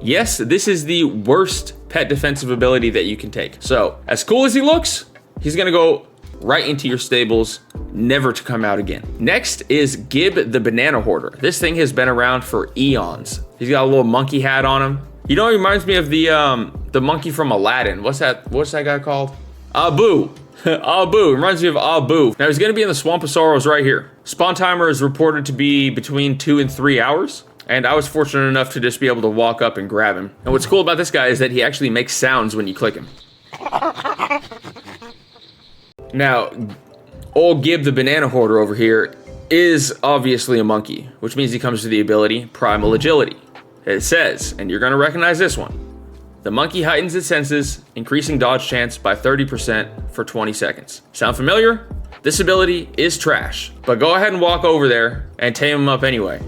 Speaker 1: Yes, this is the worst pet defensive ability that you can take. So, as cool as he looks, he's gonna go right into your stables, never to come out again. Next is Gib the Banana Hoarder. This thing has been around for eons. He's got a little monkey hat on him. You know, it reminds me of the monkey from Aladdin. What's that guy called? Abu. Abu. It reminds me of Abu. Now, he's gonna be in the Swamp of Sorrows right here. Spawn timer is reported to be between 2 and 3 hours. And I was fortunate enough to just be able to walk up and grab him. And what's cool about this guy is that he actually makes sounds when you click him. Now, old Gib the Banana Hoarder over here is obviously a monkey, which means he comes with the ability Primal Agility. It says, and you're gonna recognize this one, the monkey heightens its senses, increasing dodge chance by 30% for 20 seconds. Sound familiar? This ability is trash, but go ahead and walk over there and tame him up anyway,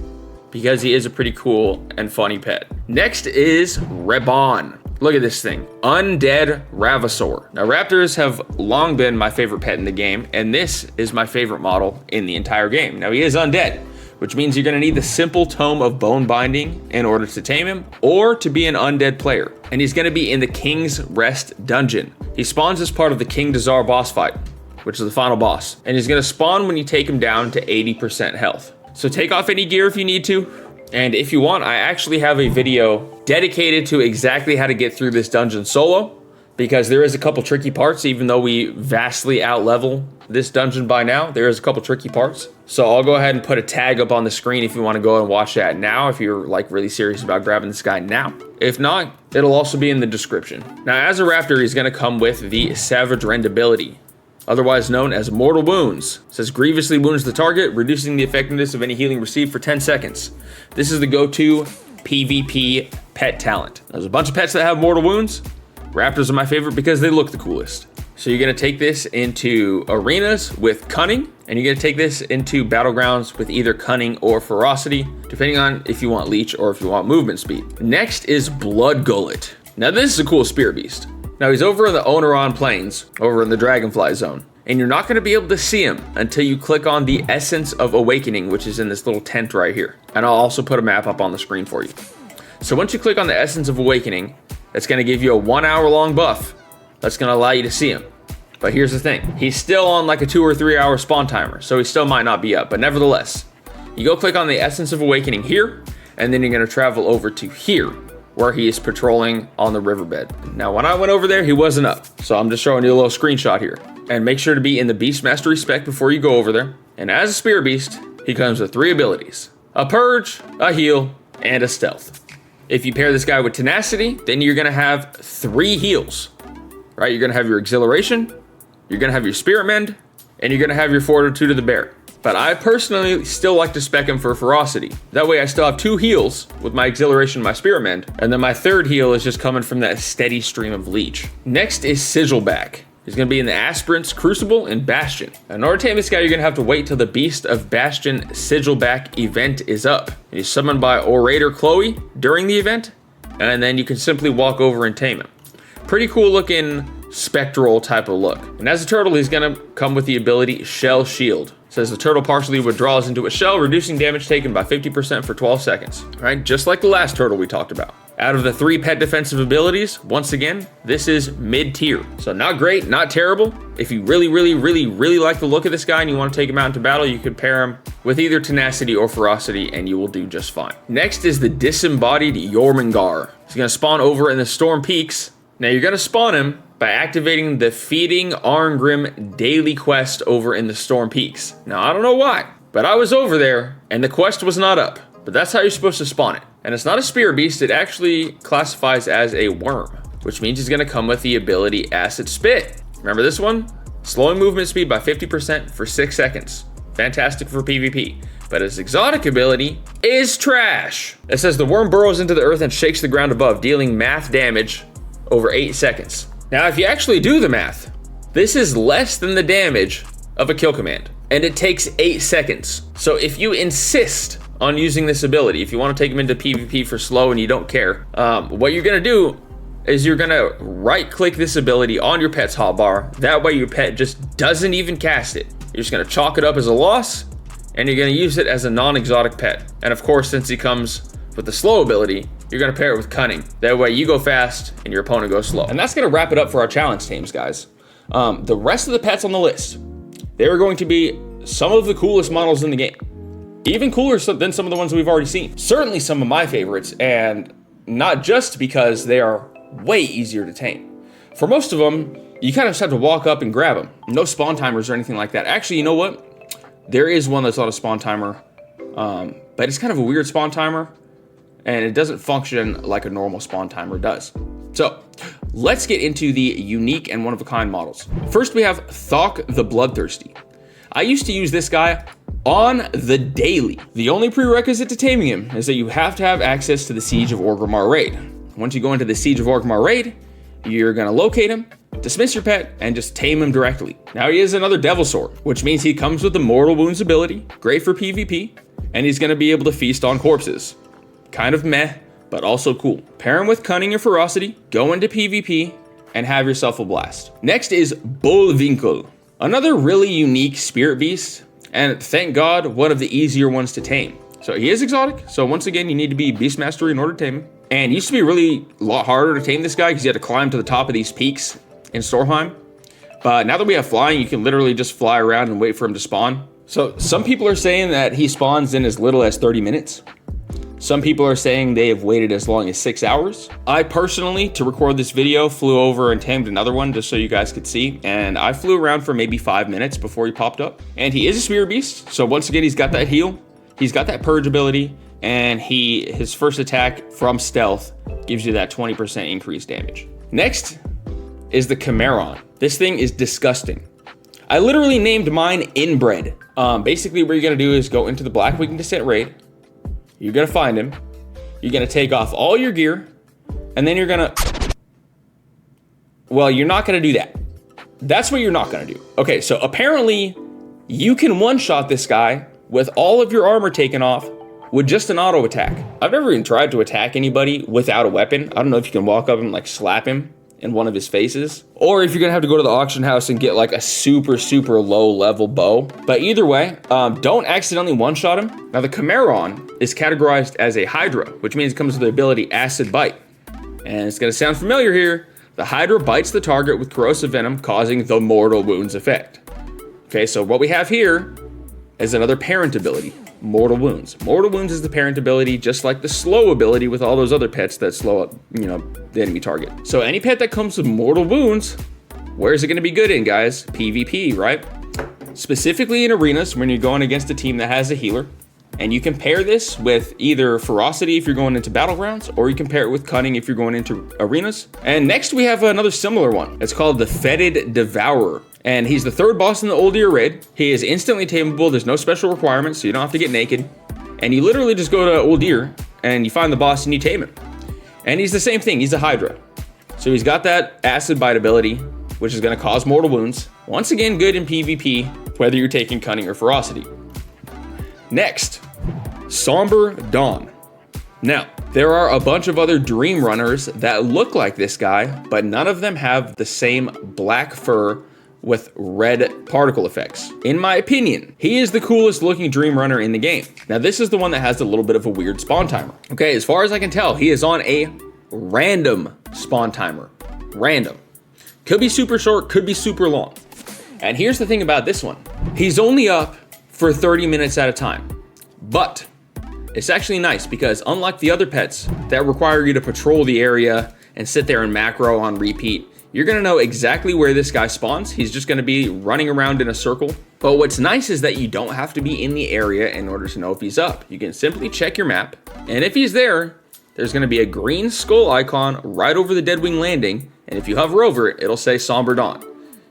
Speaker 1: because he is a pretty cool and funny pet. Next is Reban. Look at this thing, Undead Ravasaur. Now, raptors have long been my favorite pet in the game, and this is my favorite model in the entire game. Now, he is undead, which means you're gonna need the simple tome of bone binding in order to tame him, or to be an undead player. And he's gonna be in the King's Rest dungeon. He spawns as part of the King Dazar boss fight, which is the final boss. And he's gonna spawn when you take him down to 80% health. So take off any gear if you need to. And if you want, I actually have a video dedicated to exactly how to get through this dungeon solo, because there is a couple tricky parts. Even though we vastly out-level this dungeon by now, there is a couple tricky parts. So I'll go ahead and put a tag up on the screen if you want to go and watch that now, if you're like really serious about grabbing this guy now. If not, it'll also be in the description. Now, as a raptor, he's gonna come with the Savage Rend ability, otherwise known as Mortal Wounds. It says grievously wounds the target, reducing the effectiveness of any healing received for 10 seconds. This is the go-to PvP pet talent. There's a bunch of pets that have mortal wounds. Raptors are my favorite because they look the coolest. So you're gonna take this into arenas with cunning, and you're gonna take this into battlegrounds with either cunning or ferocity, depending on if you want leech or if you want movement speed. Next is Blood Gullet. Now, this is a cool spear beast. Now, he's over in the Oneron Plains, over in the Dragonfly Zone, and you're not gonna be able to see him until you click on the Essence of Awakening, which is in this little tent right here. And I'll also put a map up on the screen for you. So once you click on the Essence of Awakening, that's gonna give you a 1 hour long buff. That's gonna allow you to see him. But here's the thing, he's still on like a 2 or 3 hour spawn timer, so he still might not be up, but nevertheless, you go click on the Essence of Awakening here, and then you're gonna travel over to here, where he is patrolling on the riverbed. Now, when I went over there, he wasn't up, so I'm just showing you a little screenshot here. And make sure to be in the Beast Mastery spec before you go over there. And as a Spear Beast, he comes with 3 abilities: a Purge, a Heal, and a Stealth. If you pair this guy with Tenacity, then you're gonna have 3 heals, right? You're gonna have your Exhilaration, you're gonna have your Spirit Mend, and you're gonna have your Fortitude of the Bear. But I personally still like to spec him for Ferocity. That way I still have 2 heals with my Exhilaration and my Spirit Mend, and then my 3rd heal is just coming from that steady stream of Leech. Next is Sigilback. He's gonna be in the Aspirants, Crucible, and Bastion. Now, in order to tame this guy, you're gonna have to wait till the Beast of Bastion Sigilback event is up. He's summoned by Orator Chloe during the event, and then you can simply walk over and tame him. Pretty cool looking spectral type of look. And as a turtle, he's gonna come with the ability Shell Shield. It says the turtle partially withdraws into a shell, reducing damage taken by 50% for 12 seconds. All right, just like the last turtle we talked about. Out of the 3 pet defensive abilities, once again, this is mid-tier. So not great, not terrible. If you really like the look of this guy and you want to take him out into battle, you could pair him with either Tenacity or Ferocity and you will do just fine. Next is the Disembodied Jormungandr. He's gonna spawn over in the Storm Peaks. Now, you're gonna spawn him by activating the Feeding Arngrim daily quest over in the Storm Peaks. Now, I don't know why, but I was over there and the quest was not up. But that's how you're supposed to spawn it. And it's not a Spear Beast, it actually classifies as a worm, which means he's gonna come with the ability Acid Spit. Remember this one? Slowing movement speed by 50% for 6 seconds. Fantastic for PvP. But his exotic ability is trash. It says the worm burrows into the earth and shakes the ground above, dealing math damage over 8 seconds. Now, if you actually do the math, this is less than the damage of a kill command, and it takes 8 seconds. So if you insist on using this ability, if you want to take him into PvP for slow and you don't care, what you're gonna do is you're gonna right click this ability on your pet's hotbar. That way your pet just doesn't even cast it. You're just gonna chalk it up as a loss, and you're gonna use it as a non-exotic pet. And of course, since he comes with the slow ability, you're gonna pair it with cunning. That way you go fast and your opponent goes slow. And that's gonna wrap it up for our challenge teams, guys. The rest of the pets on the list, they're going to be some of the coolest models in the game. Even cooler than some of the ones we've already seen. Certainly some of my favorites, and not just because they are way easier to tame. For most of them, you kind of just have to walk up and grab them. No spawn timers or anything like that. Actually, you know what? There is one that's not a spawn timer, but it's kind of a weird spawn timer, and it doesn't function like a normal spawn timer does. So let's get into the unique and one-of-a-kind models. First, we have Thok the Bloodthirsty. I used to use this guy on the daily. The only prerequisite to taming him is that you have to have access to the Siege of Orgrimmar raid. Once you go into the Siege of Orgrimmar raid, you're gonna locate him, dismiss your pet, and just tame him directly. Now he is another Devil Sword, which means he comes with the Mortal Wounds ability, great for PvP, and he's gonna be able to feast on corpses. Kind of meh, but also cool. Pair him with Cunning or Ferocity, go into PvP, and have yourself a blast. Next is Bullwinkle, another really unique spirit beast, and thank God, one of the easier ones to tame. So he is exotic, so once again, you need to be Beastmastery in order to tame him. And it used to be really a lot harder to tame this guy because you had to climb to the top of these peaks in Stormheim. But now that we have flying, you can literally just fly around and wait for him to spawn. So some people are saying that he spawns in as little as 30 minutes. Some people are saying they have waited as long as 6 hours. I personally, to record this video, flew over and tamed another one just so you guys could see. And I flew around for maybe 5 minutes before he popped up. And he is a Spirit Beast. So once again, he's got that heal. He's got that purge ability. And his first attack from stealth gives you that 20% increased damage. Next is the Chimeron. This thing is disgusting. I literally named mine Inbred. Basically what you're gonna do is go into the Black Weekend Descent raid. You're gonna find him. You're gonna take off all your gear, and then you're gonna, well, you're not gonna do that. That's what you're not gonna do. Okay, so apparently you can one-shot this guy with all of your armor taken off with just an auto attack. I've never even tried to attack anybody without a weapon. I don't know if you can walk up and like slap him in one of his faces, or if you're gonna have to go to the auction house and get like a super low level bow. But either way, don't accidentally one-shot him. Now the Chimeron is categorized as a Hydra, which means it comes with the ability Acid Bite. And it's gonna sound familiar here. The Hydra bites the target with corrosive venom, causing the Mortal Wounds effect. Okay, so what we have here is another parent ability, Mortal Wounds. Mortal Wounds is the parent ability, just like the slow ability with all those other pets that slow up, the enemy target. So any pet that comes with Mortal Wounds, where is it gonna be good in, guys? PvP, right? Specifically in arenas, when you're going against a team that has a healer. And you can pair this with either Ferocity if you're going into Battlegrounds, or you can pair it with Cunning if you're going into arenas. And next we have another similar one. It's called the Fetid Devourer. And he's the third boss in the Uldir raid. He is instantly tameable. There's no special requirements, so you don't have to get naked. And you literally just go to Uldir and you find the boss and you tame him. And he's the same thing, he's a Hydra. So he's got that Acid Bite ability, which is gonna cause Mortal Wounds. Once again, good in PvP, whether you're taking Cunning or Ferocity. Next, Somber Dawn. Now, there are a bunch of other Dream Runners that look like this guy, but none of them have the same black fur with red particle effects. In my opinion, he is the coolest looking Dream Runner in the game. Now, this is the one that has a little bit of a weird spawn timer. Okay, as far as I can tell, he is on a random spawn timer. Random. Could be super short, could be super long. And here's the thing about this one. He's only up for 30 minutes at a time. But it's actually nice because unlike the other pets that require you to patrol the area and sit there and macro on repeat, you're gonna know exactly where this guy spawns. He's just gonna be running around in a circle. But what's nice is that you don't have to be in the area in order to know if he's up. You can simply check your map, and if he's there, there's gonna be a green skull icon right over the Deadwing Landing, and if you hover over it, it'll say Somber Dawn.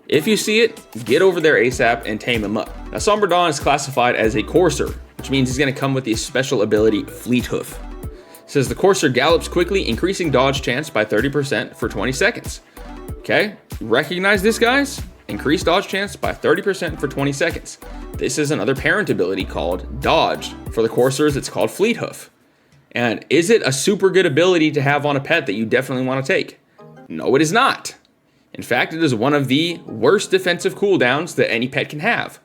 Speaker 1: If you see it, get over there ASAP and tame him up. Now, Somber Dawn is classified as a Courser, which means he's gonna come with the special ability Fleet Hoof. says the courser gallops quickly, increasing dodge chance by 30% for 20 seconds. Okay, recognize this, guys? Increase dodge chance by 30% for 20 seconds. This is another parent ability called Dodge. For the coursers, it's called Fleet Hoof. And is it a super good ability to have on a pet that you definitely want to take? No, it is not. In fact, it is one of the worst defensive cooldowns that any pet can have.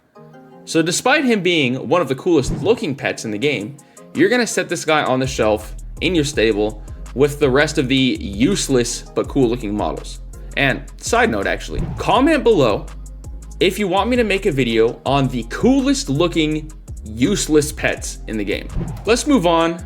Speaker 1: So despite him being one of the coolest looking pets in the game, you're going to set this guy on the shelf in your stable with the rest of the useless but cool looking models. And side note, actually, comment below if you want me to make a video on the coolest looking useless pets in the game. Let's move on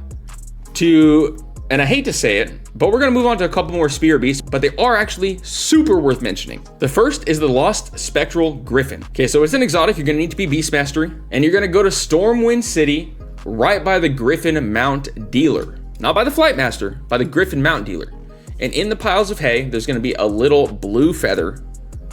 Speaker 1: to, and I hate to say it, but we're gonna move on to a couple more spear beasts, but they are actually super worth mentioning. The first is the Lost Spectral Griffin. Okay, so it's an exotic. You're gonna need to be Beast Mastery, and you're gonna go to Stormwind City, right by the Griffin Mount Dealer. Not by the Flight Master, by the Griffin Mount Dealer. And in the piles of hay, there's gonna be a little blue feather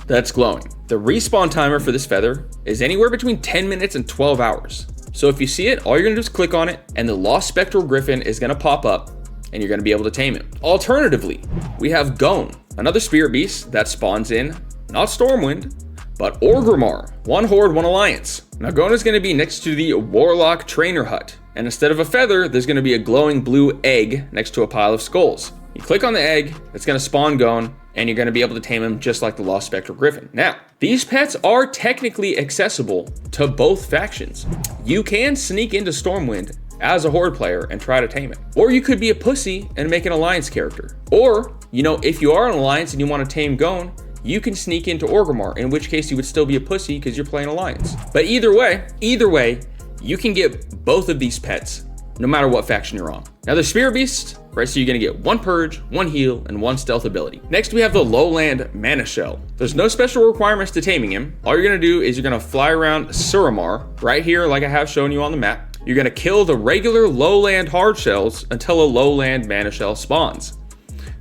Speaker 1: that's glowing. The respawn timer for this feather is anywhere between 10 minutes and 12 hours. So if you see it, all you're gonna do is click on it, and the Lost Spectral Griffin is gonna pop up, and you're gonna be able to tame it. Alternatively, we have Gone, another spirit beast that spawns in, not Stormwind, but Orgrimmar. One horde, one alliance. Now Gone is gonna be next to the Warlock Trainer Hut, and instead of a feather, there's gonna be a glowing blue egg next to a pile of skulls. You click on the egg, it's gonna spawn Gone, and you're gonna be able to tame him just like the Lost Spectral Griffin. Now, these pets are technically accessible to both factions. You can sneak into Stormwind as a horde player and try to tame it. Or you could be a pussy and make an alliance character. Or, you know, if you are an alliance and you want to tame Gone, you can sneak into Orgrimmar, in which case you would still be a pussy because you're playing alliance. But either way, you can get both of these pets no matter what faction you're on. Now the Spirit Beast, right, so you're gonna get 1 Purge, 1 Heal, and 1 Stealth ability. Next we have the Lowland Mana Shell. There's no special requirements to taming him. All you're gonna do is you're gonna fly around Suramar, right here like I have shown you on the map. You're gonna kill the regular lowland hard shells until a lowland mana shell spawns.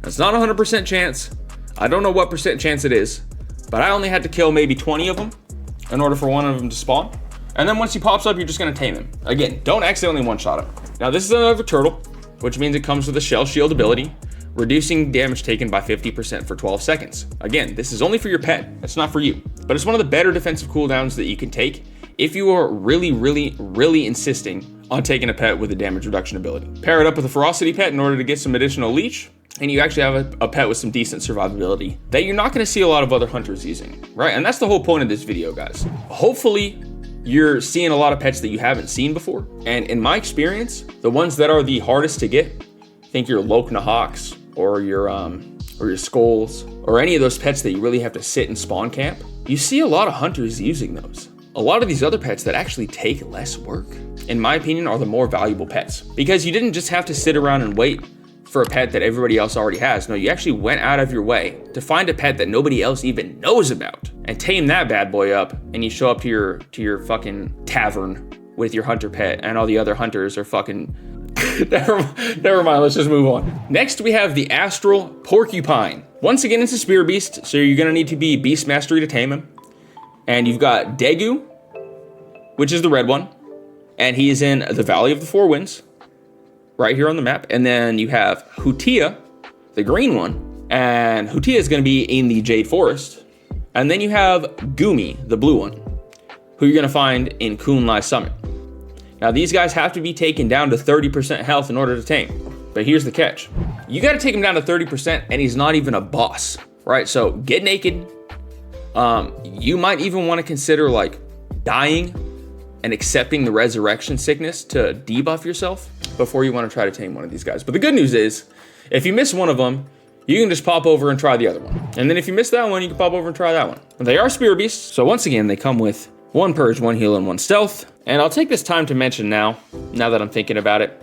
Speaker 1: That's not 100% chance. I don't know what percent chance it is, but I only had to kill maybe 20 of them in order for one of them to spawn. And then once he pops up, you're just gonna tame him. Again, don't accidentally one-shot him. Now this is another turtle, which means it comes with a shell shield ability, reducing damage taken by 50% for 12 seconds. Again, this is only for your pet, it's not for you. But it's one of the better defensive cooldowns that you can take if you are really insisting on taking a pet with a damage reduction ability. Pair it up with a ferocity pet in order to get some additional leech, and you actually have a pet with some decent survivability that you're not gonna see a lot of other hunters using, right? And that's the whole point of this video, guys. Hopefully, you're seeing a lot of pets that you haven't seen before. And in my experience, the ones that are the hardest to get, think your Lokna Hawks or your Skulls, or any of those pets that you really have to sit and spawn camp, you see a lot of hunters using those. A lot of these other pets that actually take less work, in my opinion, are the more valuable pets. Because you didn't just have to sit around and wait for a pet that everybody else already has. No, you actually went out of your way to find a pet that nobody else even knows about and tame that bad boy up, and you show up to your fucking tavern with your hunter pet, and all the other hunters are fucking never mind, let's just move on. Next we have the Astral Porcupine. Once again, it's a spear beast, so you're gonna need to be Beast Mastery to tame him. And you've got Daegu, which is the red one, and he is in the Valley of the Four Winds, right here on the map. And then you have Hutia, the green one, and Hutia is gonna be in the Jade Forest. And then you have Gumi, the blue one, who you're gonna find in Kunlai Summit. Now these guys have to be taken down to 30% health in order to tame. But here's the catch. You gotta take him down to 30% and he's not even a boss, right? So get naked. You might even wanna consider like dying and accepting the resurrection sickness to debuff yourself before you wanna try to tame one of these guys. But the good news is, if you miss one of them, you can just pop over and try the other one. And then if you miss that one, you can pop over and try that one. And they are spear beasts, so once again, they come with 1 Purge, 1 Heal, and 1 Stealth. And I'll take this time to mention now that I'm thinking about it,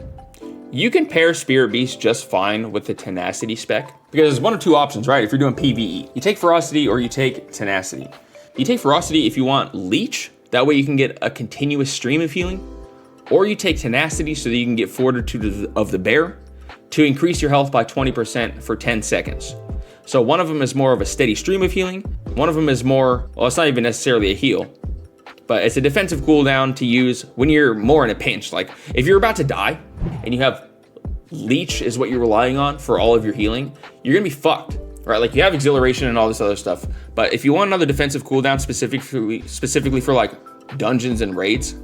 Speaker 1: you can pair Spirit Beast just fine with the Tenacity spec, because there's 1 of 2 options, right? If you're doing PvE, you take Ferocity or you take Tenacity. You take Ferocity if you want Leech, that way you can get a continuous stream of healing, or you take Tenacity so that you can get Fortitude of the Bear to increase your health by 20% for 10 seconds. So one of them is more of a steady stream of healing, one of them is more, well, it's not even necessarily a heal, but it's a defensive cooldown to use when you're more in a pinch. Like if you're about to die and you have leech is what you're relying on for all of your healing, you're gonna be fucked, right? Like you have exhilaration and all this other stuff, but if you want another defensive cooldown specifically for like dungeons and raids,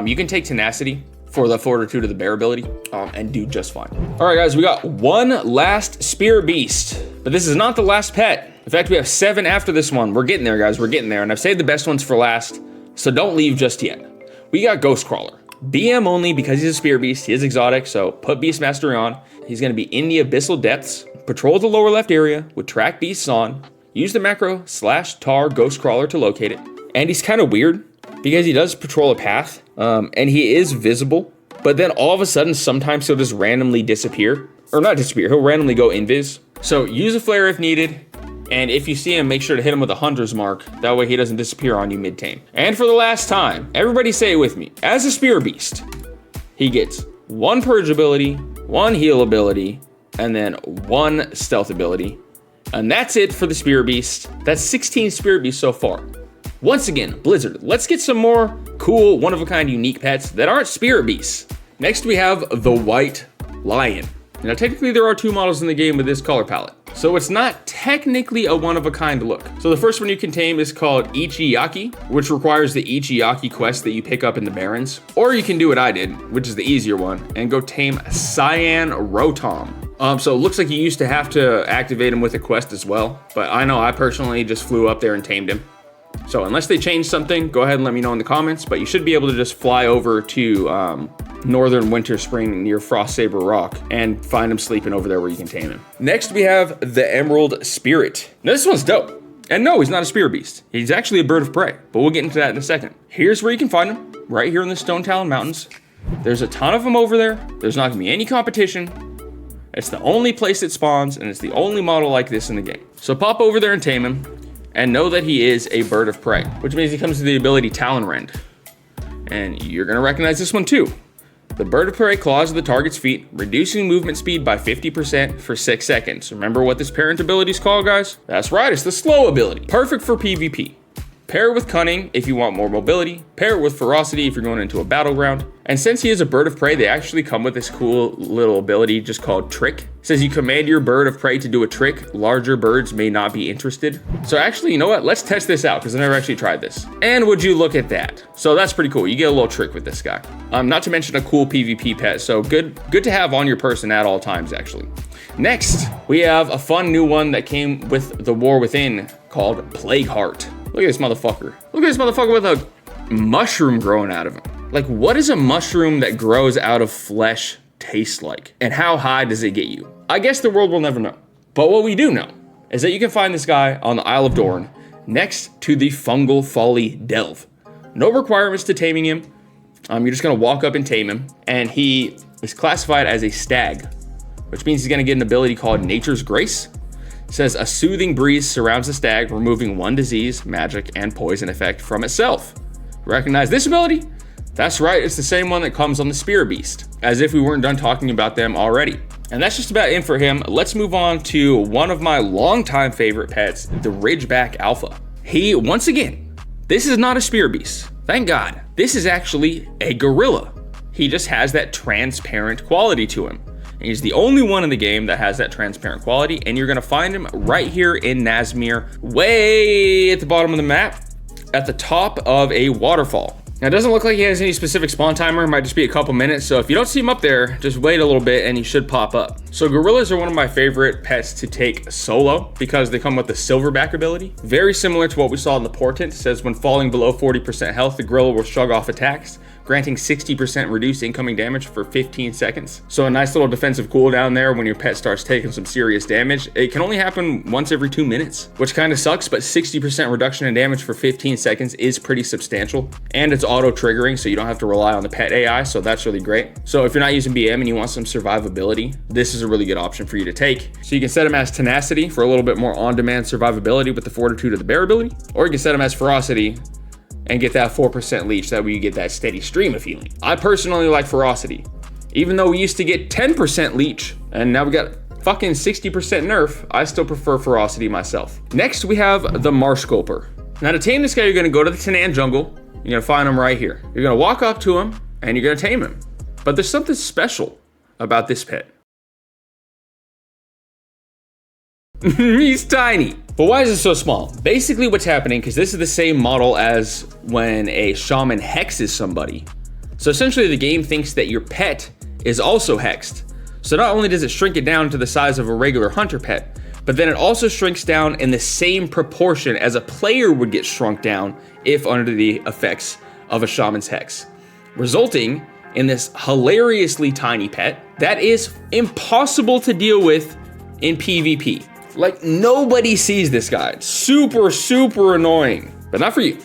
Speaker 1: you can take tenacity for the fortitude of the bear ability and do just fine. All right, guys, we got one last spear beast, but this is not the last pet. In fact, we have 7 after this one. We're getting there, guys. We're getting there, and I've saved the best ones for last, so don't leave just yet. We got Ghost Crawler. BM only because he's a spear beast. He is exotic, so put Beast Mastery on. He's going to be in the abyssal depths. Patrol the lower left area with track beasts on. Use the macro /tar Ghost Crawler to locate it. And he's kind of weird because he does patrol a path, and he is visible, but then all of a sudden, sometimes he'll just randomly disappear. Or not disappear, he'll randomly go invis. So use a flare if needed. And if you see him, make sure to hit him with a hunter's mark. That way he doesn't disappear on you mid-tame. And for the last time, everybody say it with me. As a spear beast, he gets 1 purge ability, 1 heal ability, and then 1 stealth ability. And that's it for the spear beast. That's 16 spear beasts so far. Once again, Blizzard, let's get some more cool, one-of-a-kind unique pets that aren't spear beasts. Next we have the White Lion. Now technically there are 2 models in the game with this color palette, so it's not technically a one-of-a-kind look. So the first one you can tame is called Ichiyaki, which requires the Ichiyaki quest that you pick up in the Barrens. Or you can do what I did, which is the easier one, and go tame Cyan Rotom. So it looks like you used to have to activate him with a quest as well, but I know I personally just flew up there and tamed him. So unless they change something, go ahead and let me know in the comments, but you should be able to just fly over to Northern Winter Spring near Frost Saber Rock and find him sleeping over there where you can tame him. Next, we have the Emerald Spirit. Now this one's dope. And no, he's not a spear beast. He's actually a bird of prey, but we'll get into that in a second. Here's where you can find him, right here in the Stone Talon Mountains. There's a ton of them over there. There's not gonna be any competition. It's the only place it spawns, and it's the only model like this in the game. So pop over there and tame him. And know that he is a bird of prey, which means he comes with the ability Talon Rend. And you're gonna recognize this one too. The bird of prey claws the target's feet, reducing movement speed by 50% for 6 seconds. Remember what this parent ability is called, guys? That's right, it's the slow ability. Perfect for PvP. Pair it with cunning if you want more mobility. Pair it with ferocity if you're going into a battleground. And since he is a bird of prey, they actually come with this cool little ability just called Trick. It says you command your bird of prey to do a trick. Larger birds may not be interested. So actually, you know what? Let's test this out because I never actually tried this. And would you look at that? So that's pretty cool. You get a little trick with this guy. Not to mention a cool PvP pet. So good to have on your person at all times, actually. Next, we have a fun new one that came with the War Within called Plague Heart. Look at this motherfucker. Look at this motherfucker with a mushroom growing out of him. Like, what does a mushroom that grows out of flesh taste like? And how high does it get you? I guess the world will never know. But what we do know is that you can find this guy on the Isle of Dorn next to the Fungal Folly Delve. No requirements to taming him. You're just gonna walk up and tame him. And he is classified as a stag, which means he's gonna get an ability called Nature's Grace. It says a soothing breeze surrounds the stag, removing 1 disease, magic, and poison effect from itself. Recognize this ability? That's right, it's the same one that comes on the Spear Beast, as if we weren't done talking about them already. And that's just about it for him. Let's move on to one of my longtime favorite pets, the Ridgeback Alpha. He, once again, this is not a Spear Beast, thank God. This is actually a gorilla. He just has that transparent quality to him. And he's the only one in the game that has that transparent quality, and you're gonna find him right here in Nazmir, way at the bottom of the map, at the top of a waterfall. Now, it doesn't look like he has any specific spawn timer. It might just be a couple minutes. So if you don't see him up there, just wait a little bit and he should pop up. So gorillas are one of my favorite pets to take solo because they come with the Silverback ability. Very similar to what we saw in the Portent. It says when falling below 40% health, the gorilla will shrug off attacks, granting 60% reduced incoming damage for 15 seconds. So a nice little defensive cooldown there when your pet starts taking some serious damage. It can only happen once every 2 minutes, which kind of sucks, but 60% reduction in damage for 15 seconds is pretty substantial. And it's auto triggering, so you don't have to rely on the pet AI, so that's really great. So if you're not using BM and you want some survivability, this is a really good option for you to take. So you can set him as tenacity for a little bit more on-demand survivability with the fortitude of the bear ability, or you can set him as ferocity and get that 4% leech. That way you get that steady stream of healing. I personally like ferocity. Even though we used to get 10% leech, and now we got fucking 60% nerf, I still prefer ferocity myself. Next, we have the Marsh Sculper. Now to tame this guy, you're gonna go to the Tanan jungle. You're gonna find him right here. You're gonna walk up to him and you're gonna tame him. But there's something special about this pet. He's tiny. But why is it so small? Basically what's happening, because this is the same model as when a shaman hexes somebody. So essentially the game thinks that your pet is also hexed. So not only does it shrink it down to the size of a regular hunter pet, but then it also shrinks down in the same proportion as a player would get shrunk down if under the effects of a shaman's hex, resulting in this hilariously tiny pet that is impossible to deal with in PvP. Like, nobody sees this guy. It's super, super annoying, but not for you.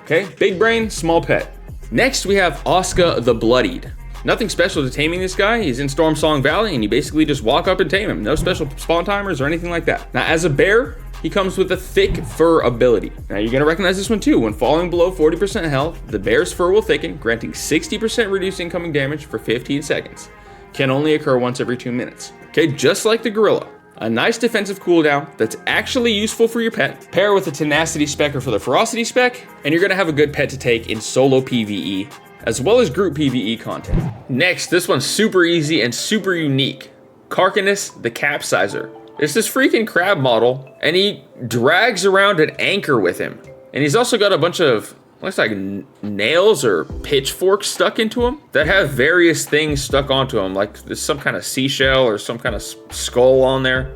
Speaker 1: Okay, big brain, small pet. Next, we have Oscar the Bloodied. Nothing special to taming this guy. He's in Stormsong Valley, and you basically just walk up and tame him. No special spawn timers or anything like that. Now, as a bear, he comes with a thick fur ability. Now, you're gonna recognize this one too. When falling below 40% health, the bear's fur will thicken, granting 60% reduced incoming damage for 15 seconds. Can only occur once every 2 minutes. Okay, just like the gorilla. A nice defensive cooldown that's actually useful for your pet. Pair with a tenacity spec or for the ferocity spec, and you're gonna have a good pet to take in solo PvE, as well as group PvE content. Next, this one's super easy and super unique. Carcanus the Capsizer. It's this freaking crab model, and he drags around an anchor with him. And he's also got a bunch of, looks like nails or pitchforks stuck into him that have various things stuck onto him, like there's some kind of seashell or some kind of skull on there.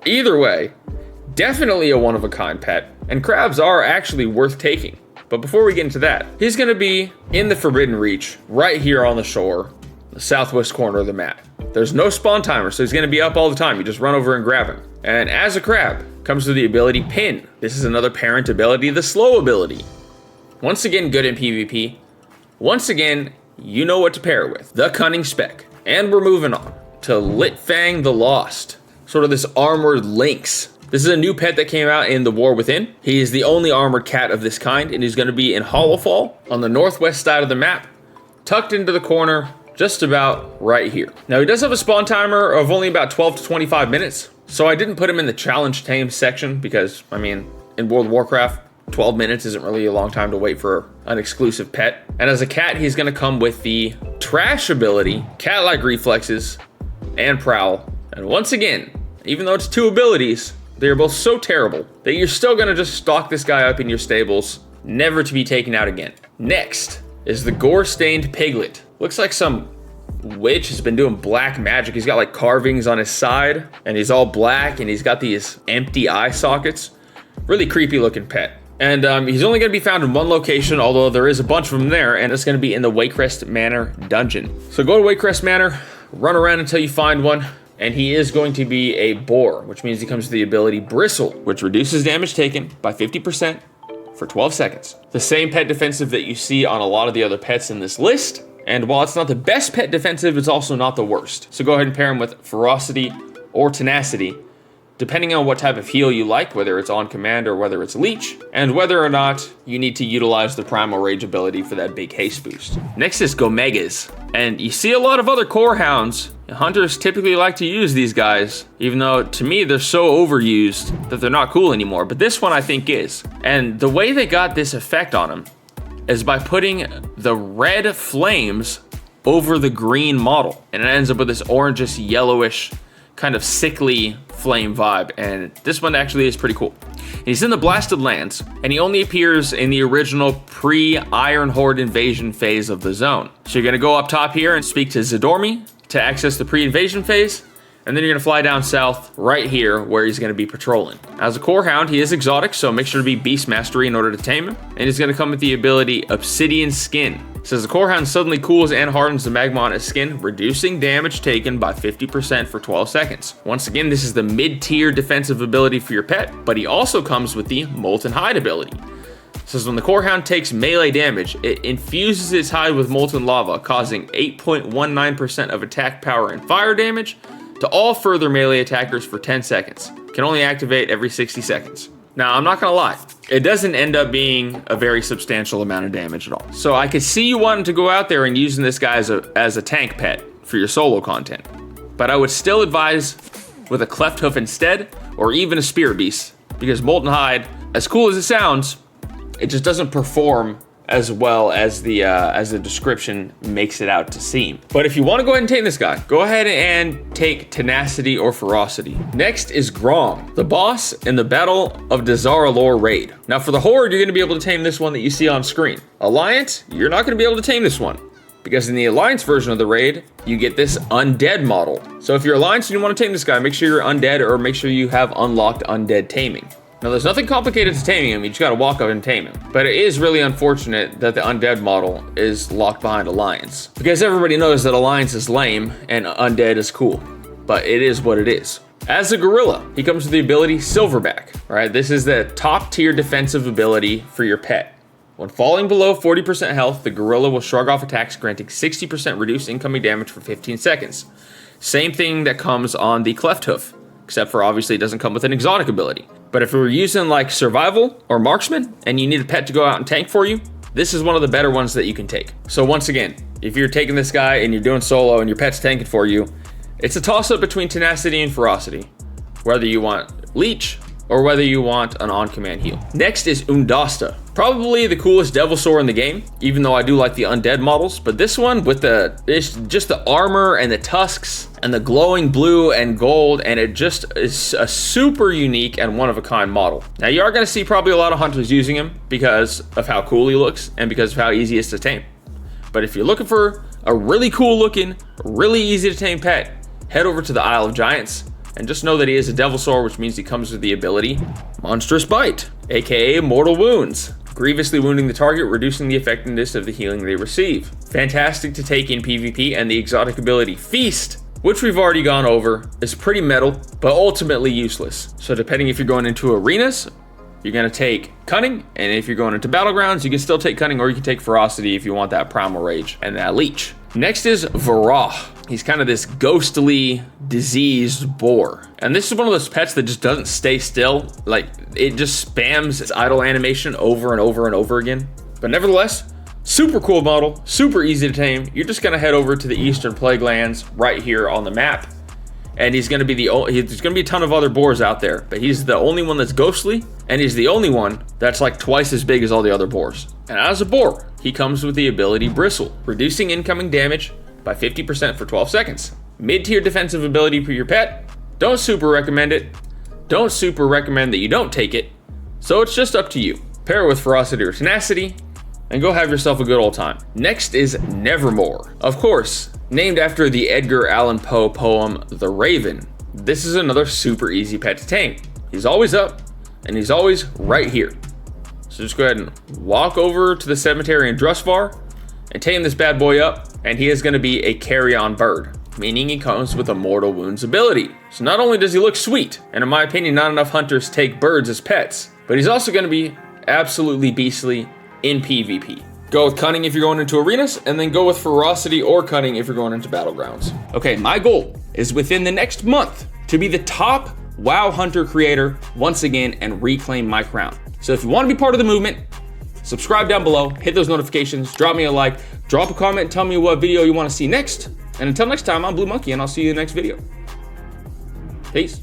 Speaker 1: Either way, definitely a one-of-a-kind pet, and crabs are actually worth taking. But before we get into that, he's gonna be in the Forbidden Reach, right here on the shore, the southwest corner of the map. There's no spawn timer, so he's gonna be up all the time. You just run over and grab him. And as a crab, comes with the ability Pin. This is another parent ability, the slow ability. Once again, good in PvP. Once again, you know what to pair it with. The Cunning Spec. And we're moving on to Litfang the Lost. Sort of this armored lynx. This is a new pet that came out in the War Within. He is the only armored cat of this kind, and he's gonna be in Hollowfall on the northwest side of the map, tucked into the corner, just about right here. Now, he does have a spawn timer of only about 12 to 25 minutes, so I didn't put him in the challenge tame section because, I mean, in World of Warcraft, 12 minutes isn't really a long time to wait for an exclusive pet. And as a cat, he's gonna come with the Trash ability, cat-like reflexes, and Prowl. And once again, even though it's two abilities, they are both so terrible that you're still gonna just stock this guy up in your stables, never to be taken out again. Next is the Gore-Stained Piglet. Looks like some witch has been doing black magic. He's got like carvings on his side, and he's all black, and he's got these empty eye sockets. Really creepy looking pet. And he's only gonna be found in one location, although there is a bunch of them there, and it's gonna be in the Waycrest Manor dungeon. So go to Waycrest Manor, run around until you find one, and he is going to be a boar, which means he comes with the ability Bristle, which reduces damage taken by 50% for 12 seconds. The same pet defensive that you see on a lot of the other pets in this list, and while it's not the best pet defensive, it's also not the worst. So go ahead and pair him with Ferocity or Tenacity, depending on what type of heal you like, whether it's on command or whether it's leech, and whether or not you need to utilize the Primal Rage ability for that big haste boost. Next is Gomegas, and you see a lot of other core hounds. Hunters typically like to use these guys, even though to me they're so overused that they're not cool anymore, but this one I think is. And the way they got this effect on him is by putting the red flames over the green model, and it ends up with this orangish, yellowish, kind of sickly flame vibe, and this one actually is pretty cool. He's in the Blasted Lands, and he only appears in the original pre-Iron Horde invasion phase of the zone. So you're gonna go up top here and speak to Zidormi to access the pre-invasion phase, and then you're gonna fly down south right here where he's gonna be patrolling. As a core hound, he is exotic, so make sure to be Beast Mastery in order to tame him, and he's gonna come with the ability Obsidian Skin. Says the core hound suddenly cools and hardens the magma on his skin, reducing damage taken by 50% for 12 seconds. Once again, this is the mid-tier defensive ability for your pet, but he also comes with the Molten Hide ability. Says when the core hound takes melee damage, it infuses its hide with molten lava, causing 8.19% of attack power and fire damage to all further melee attackers for 10 seconds. Can only activate every 60 seconds. Now, I'm not gonna lie, it doesn't end up being a very substantial amount of damage at all. So I could see you wanting to go out there and using this guy as a tank pet for your solo content. But I would still advise with a Cleft Hoof instead, or even a Spear Beast, because Molten Hide, as cool as it sounds, it just doesn't perform as well as the description makes it out to seem. But if you want to go ahead and tame this guy, go ahead and take Tenacity or Ferocity. Next is Grom, the boss in the Battle of Dazar'alor raid. Now for the Horde, you're going to be able to tame this one that you see on screen. Alliance, you're not going to be able to tame this one, because in the Alliance version of the raid, you get this Undead model. So if you're Alliance and you want to tame this guy, make sure you're Undead or make sure you have unlocked Undead taming. Now there's nothing complicated to taming him, you just gotta walk up and tame him. But it is really unfortunate that the Undead model is locked behind Alliance, because everybody knows that Alliance is lame and Undead is cool. But it is what it is. As a gorilla, he comes with the ability Silverback. Right, this is the top tier defensive ability for your pet. When falling below 40% health, the gorilla will shrug off attacks, granting 60% reduced incoming damage for 15 seconds. Same thing that comes on the Cleft Hoof, except for obviously it doesn't come with an exotic ability. But if we're using like Survival or Marksman, and you need a pet to go out and tank for you, this is one of the better ones that you can take. So once again, if you're taking this guy and you're doing solo and your pet's tanking for you, it's a toss-up between Tenacity and Ferocity, whether you want Leech or whether you want an on-command heal. Next is Undasta. Probably the coolest Devilsaur in the game, even though I do like the Undead models, but this one with just the armor and the tusks and the glowing blue and gold, and it just is a super unique and one-of-a-kind model. Now you are gonna see probably a lot of hunters using him because of how cool he looks and because of how easy he is to tame. But if you're looking for a really cool looking, really easy to tame pet, head over to the Isle of Giants. And just know that he is a Devilsaur, which means he comes with the ability Monstrous Bite, aka Mortal Wounds, grievously wounding the target, reducing the effectiveness of the healing they receive. Fantastic to take in PvP, and the exotic ability Feast, which we've already gone over, is pretty metal, but ultimately useless. So depending if you're going into arenas, you're gonna take Cunning, and if you're going into Battlegrounds, you can still take Cunning, or you can take Ferocity if you want that Primal Rage and that Leech. Next is Varah. He's kind of this ghostly, diseased boar. And this is one of those pets that just doesn't stay still. Like, it just spams its idle animation over and over and over again. But nevertheless, super cool model, super easy to tame. You're just gonna head over to the Eastern Plague Lands right here on the map. And he's gonna be there's gonna be a ton of other boars out there, but he's the only one that's ghostly, and he's the only one that's like twice as big as all the other boars. And as a boar, he comes with the ability Bristle, reducing incoming damage by 50% for 12 seconds. Mid-tier defensive ability for your pet. Don't super recommend it. Don't super recommend that you don't take it. So it's just up to you. Pair it with Ferocity or Tenacity, and go have yourself a good old time. Next is Nevermore. Of course, named after the Edgar Allan Poe poem, The Raven. This is another super easy pet to tame. He's always up, and he's always right here. So just go ahead and walk over to the cemetery in Drusvar and tame this bad boy up, and he is gonna be a carry-on bird, meaning he comes with a Mortal Wounds ability. So not only does he look sweet, and in my opinion, not enough hunters take birds as pets, but he's also gonna be absolutely beastly in PvP. Go with Cunning if you're going into arenas, and then go with Ferocity or Cunning if you're going into Battlegrounds. Okay, my goal is within the next month to be the top WoW Hunter creator once again and reclaim my crown. So if you want to be part of the movement, subscribe down below, hit those notifications, drop me a like, drop a comment, and tell me what video you want to see next. And until next time, I'm Blue Monkey, and I'll see you in the next video. Peace.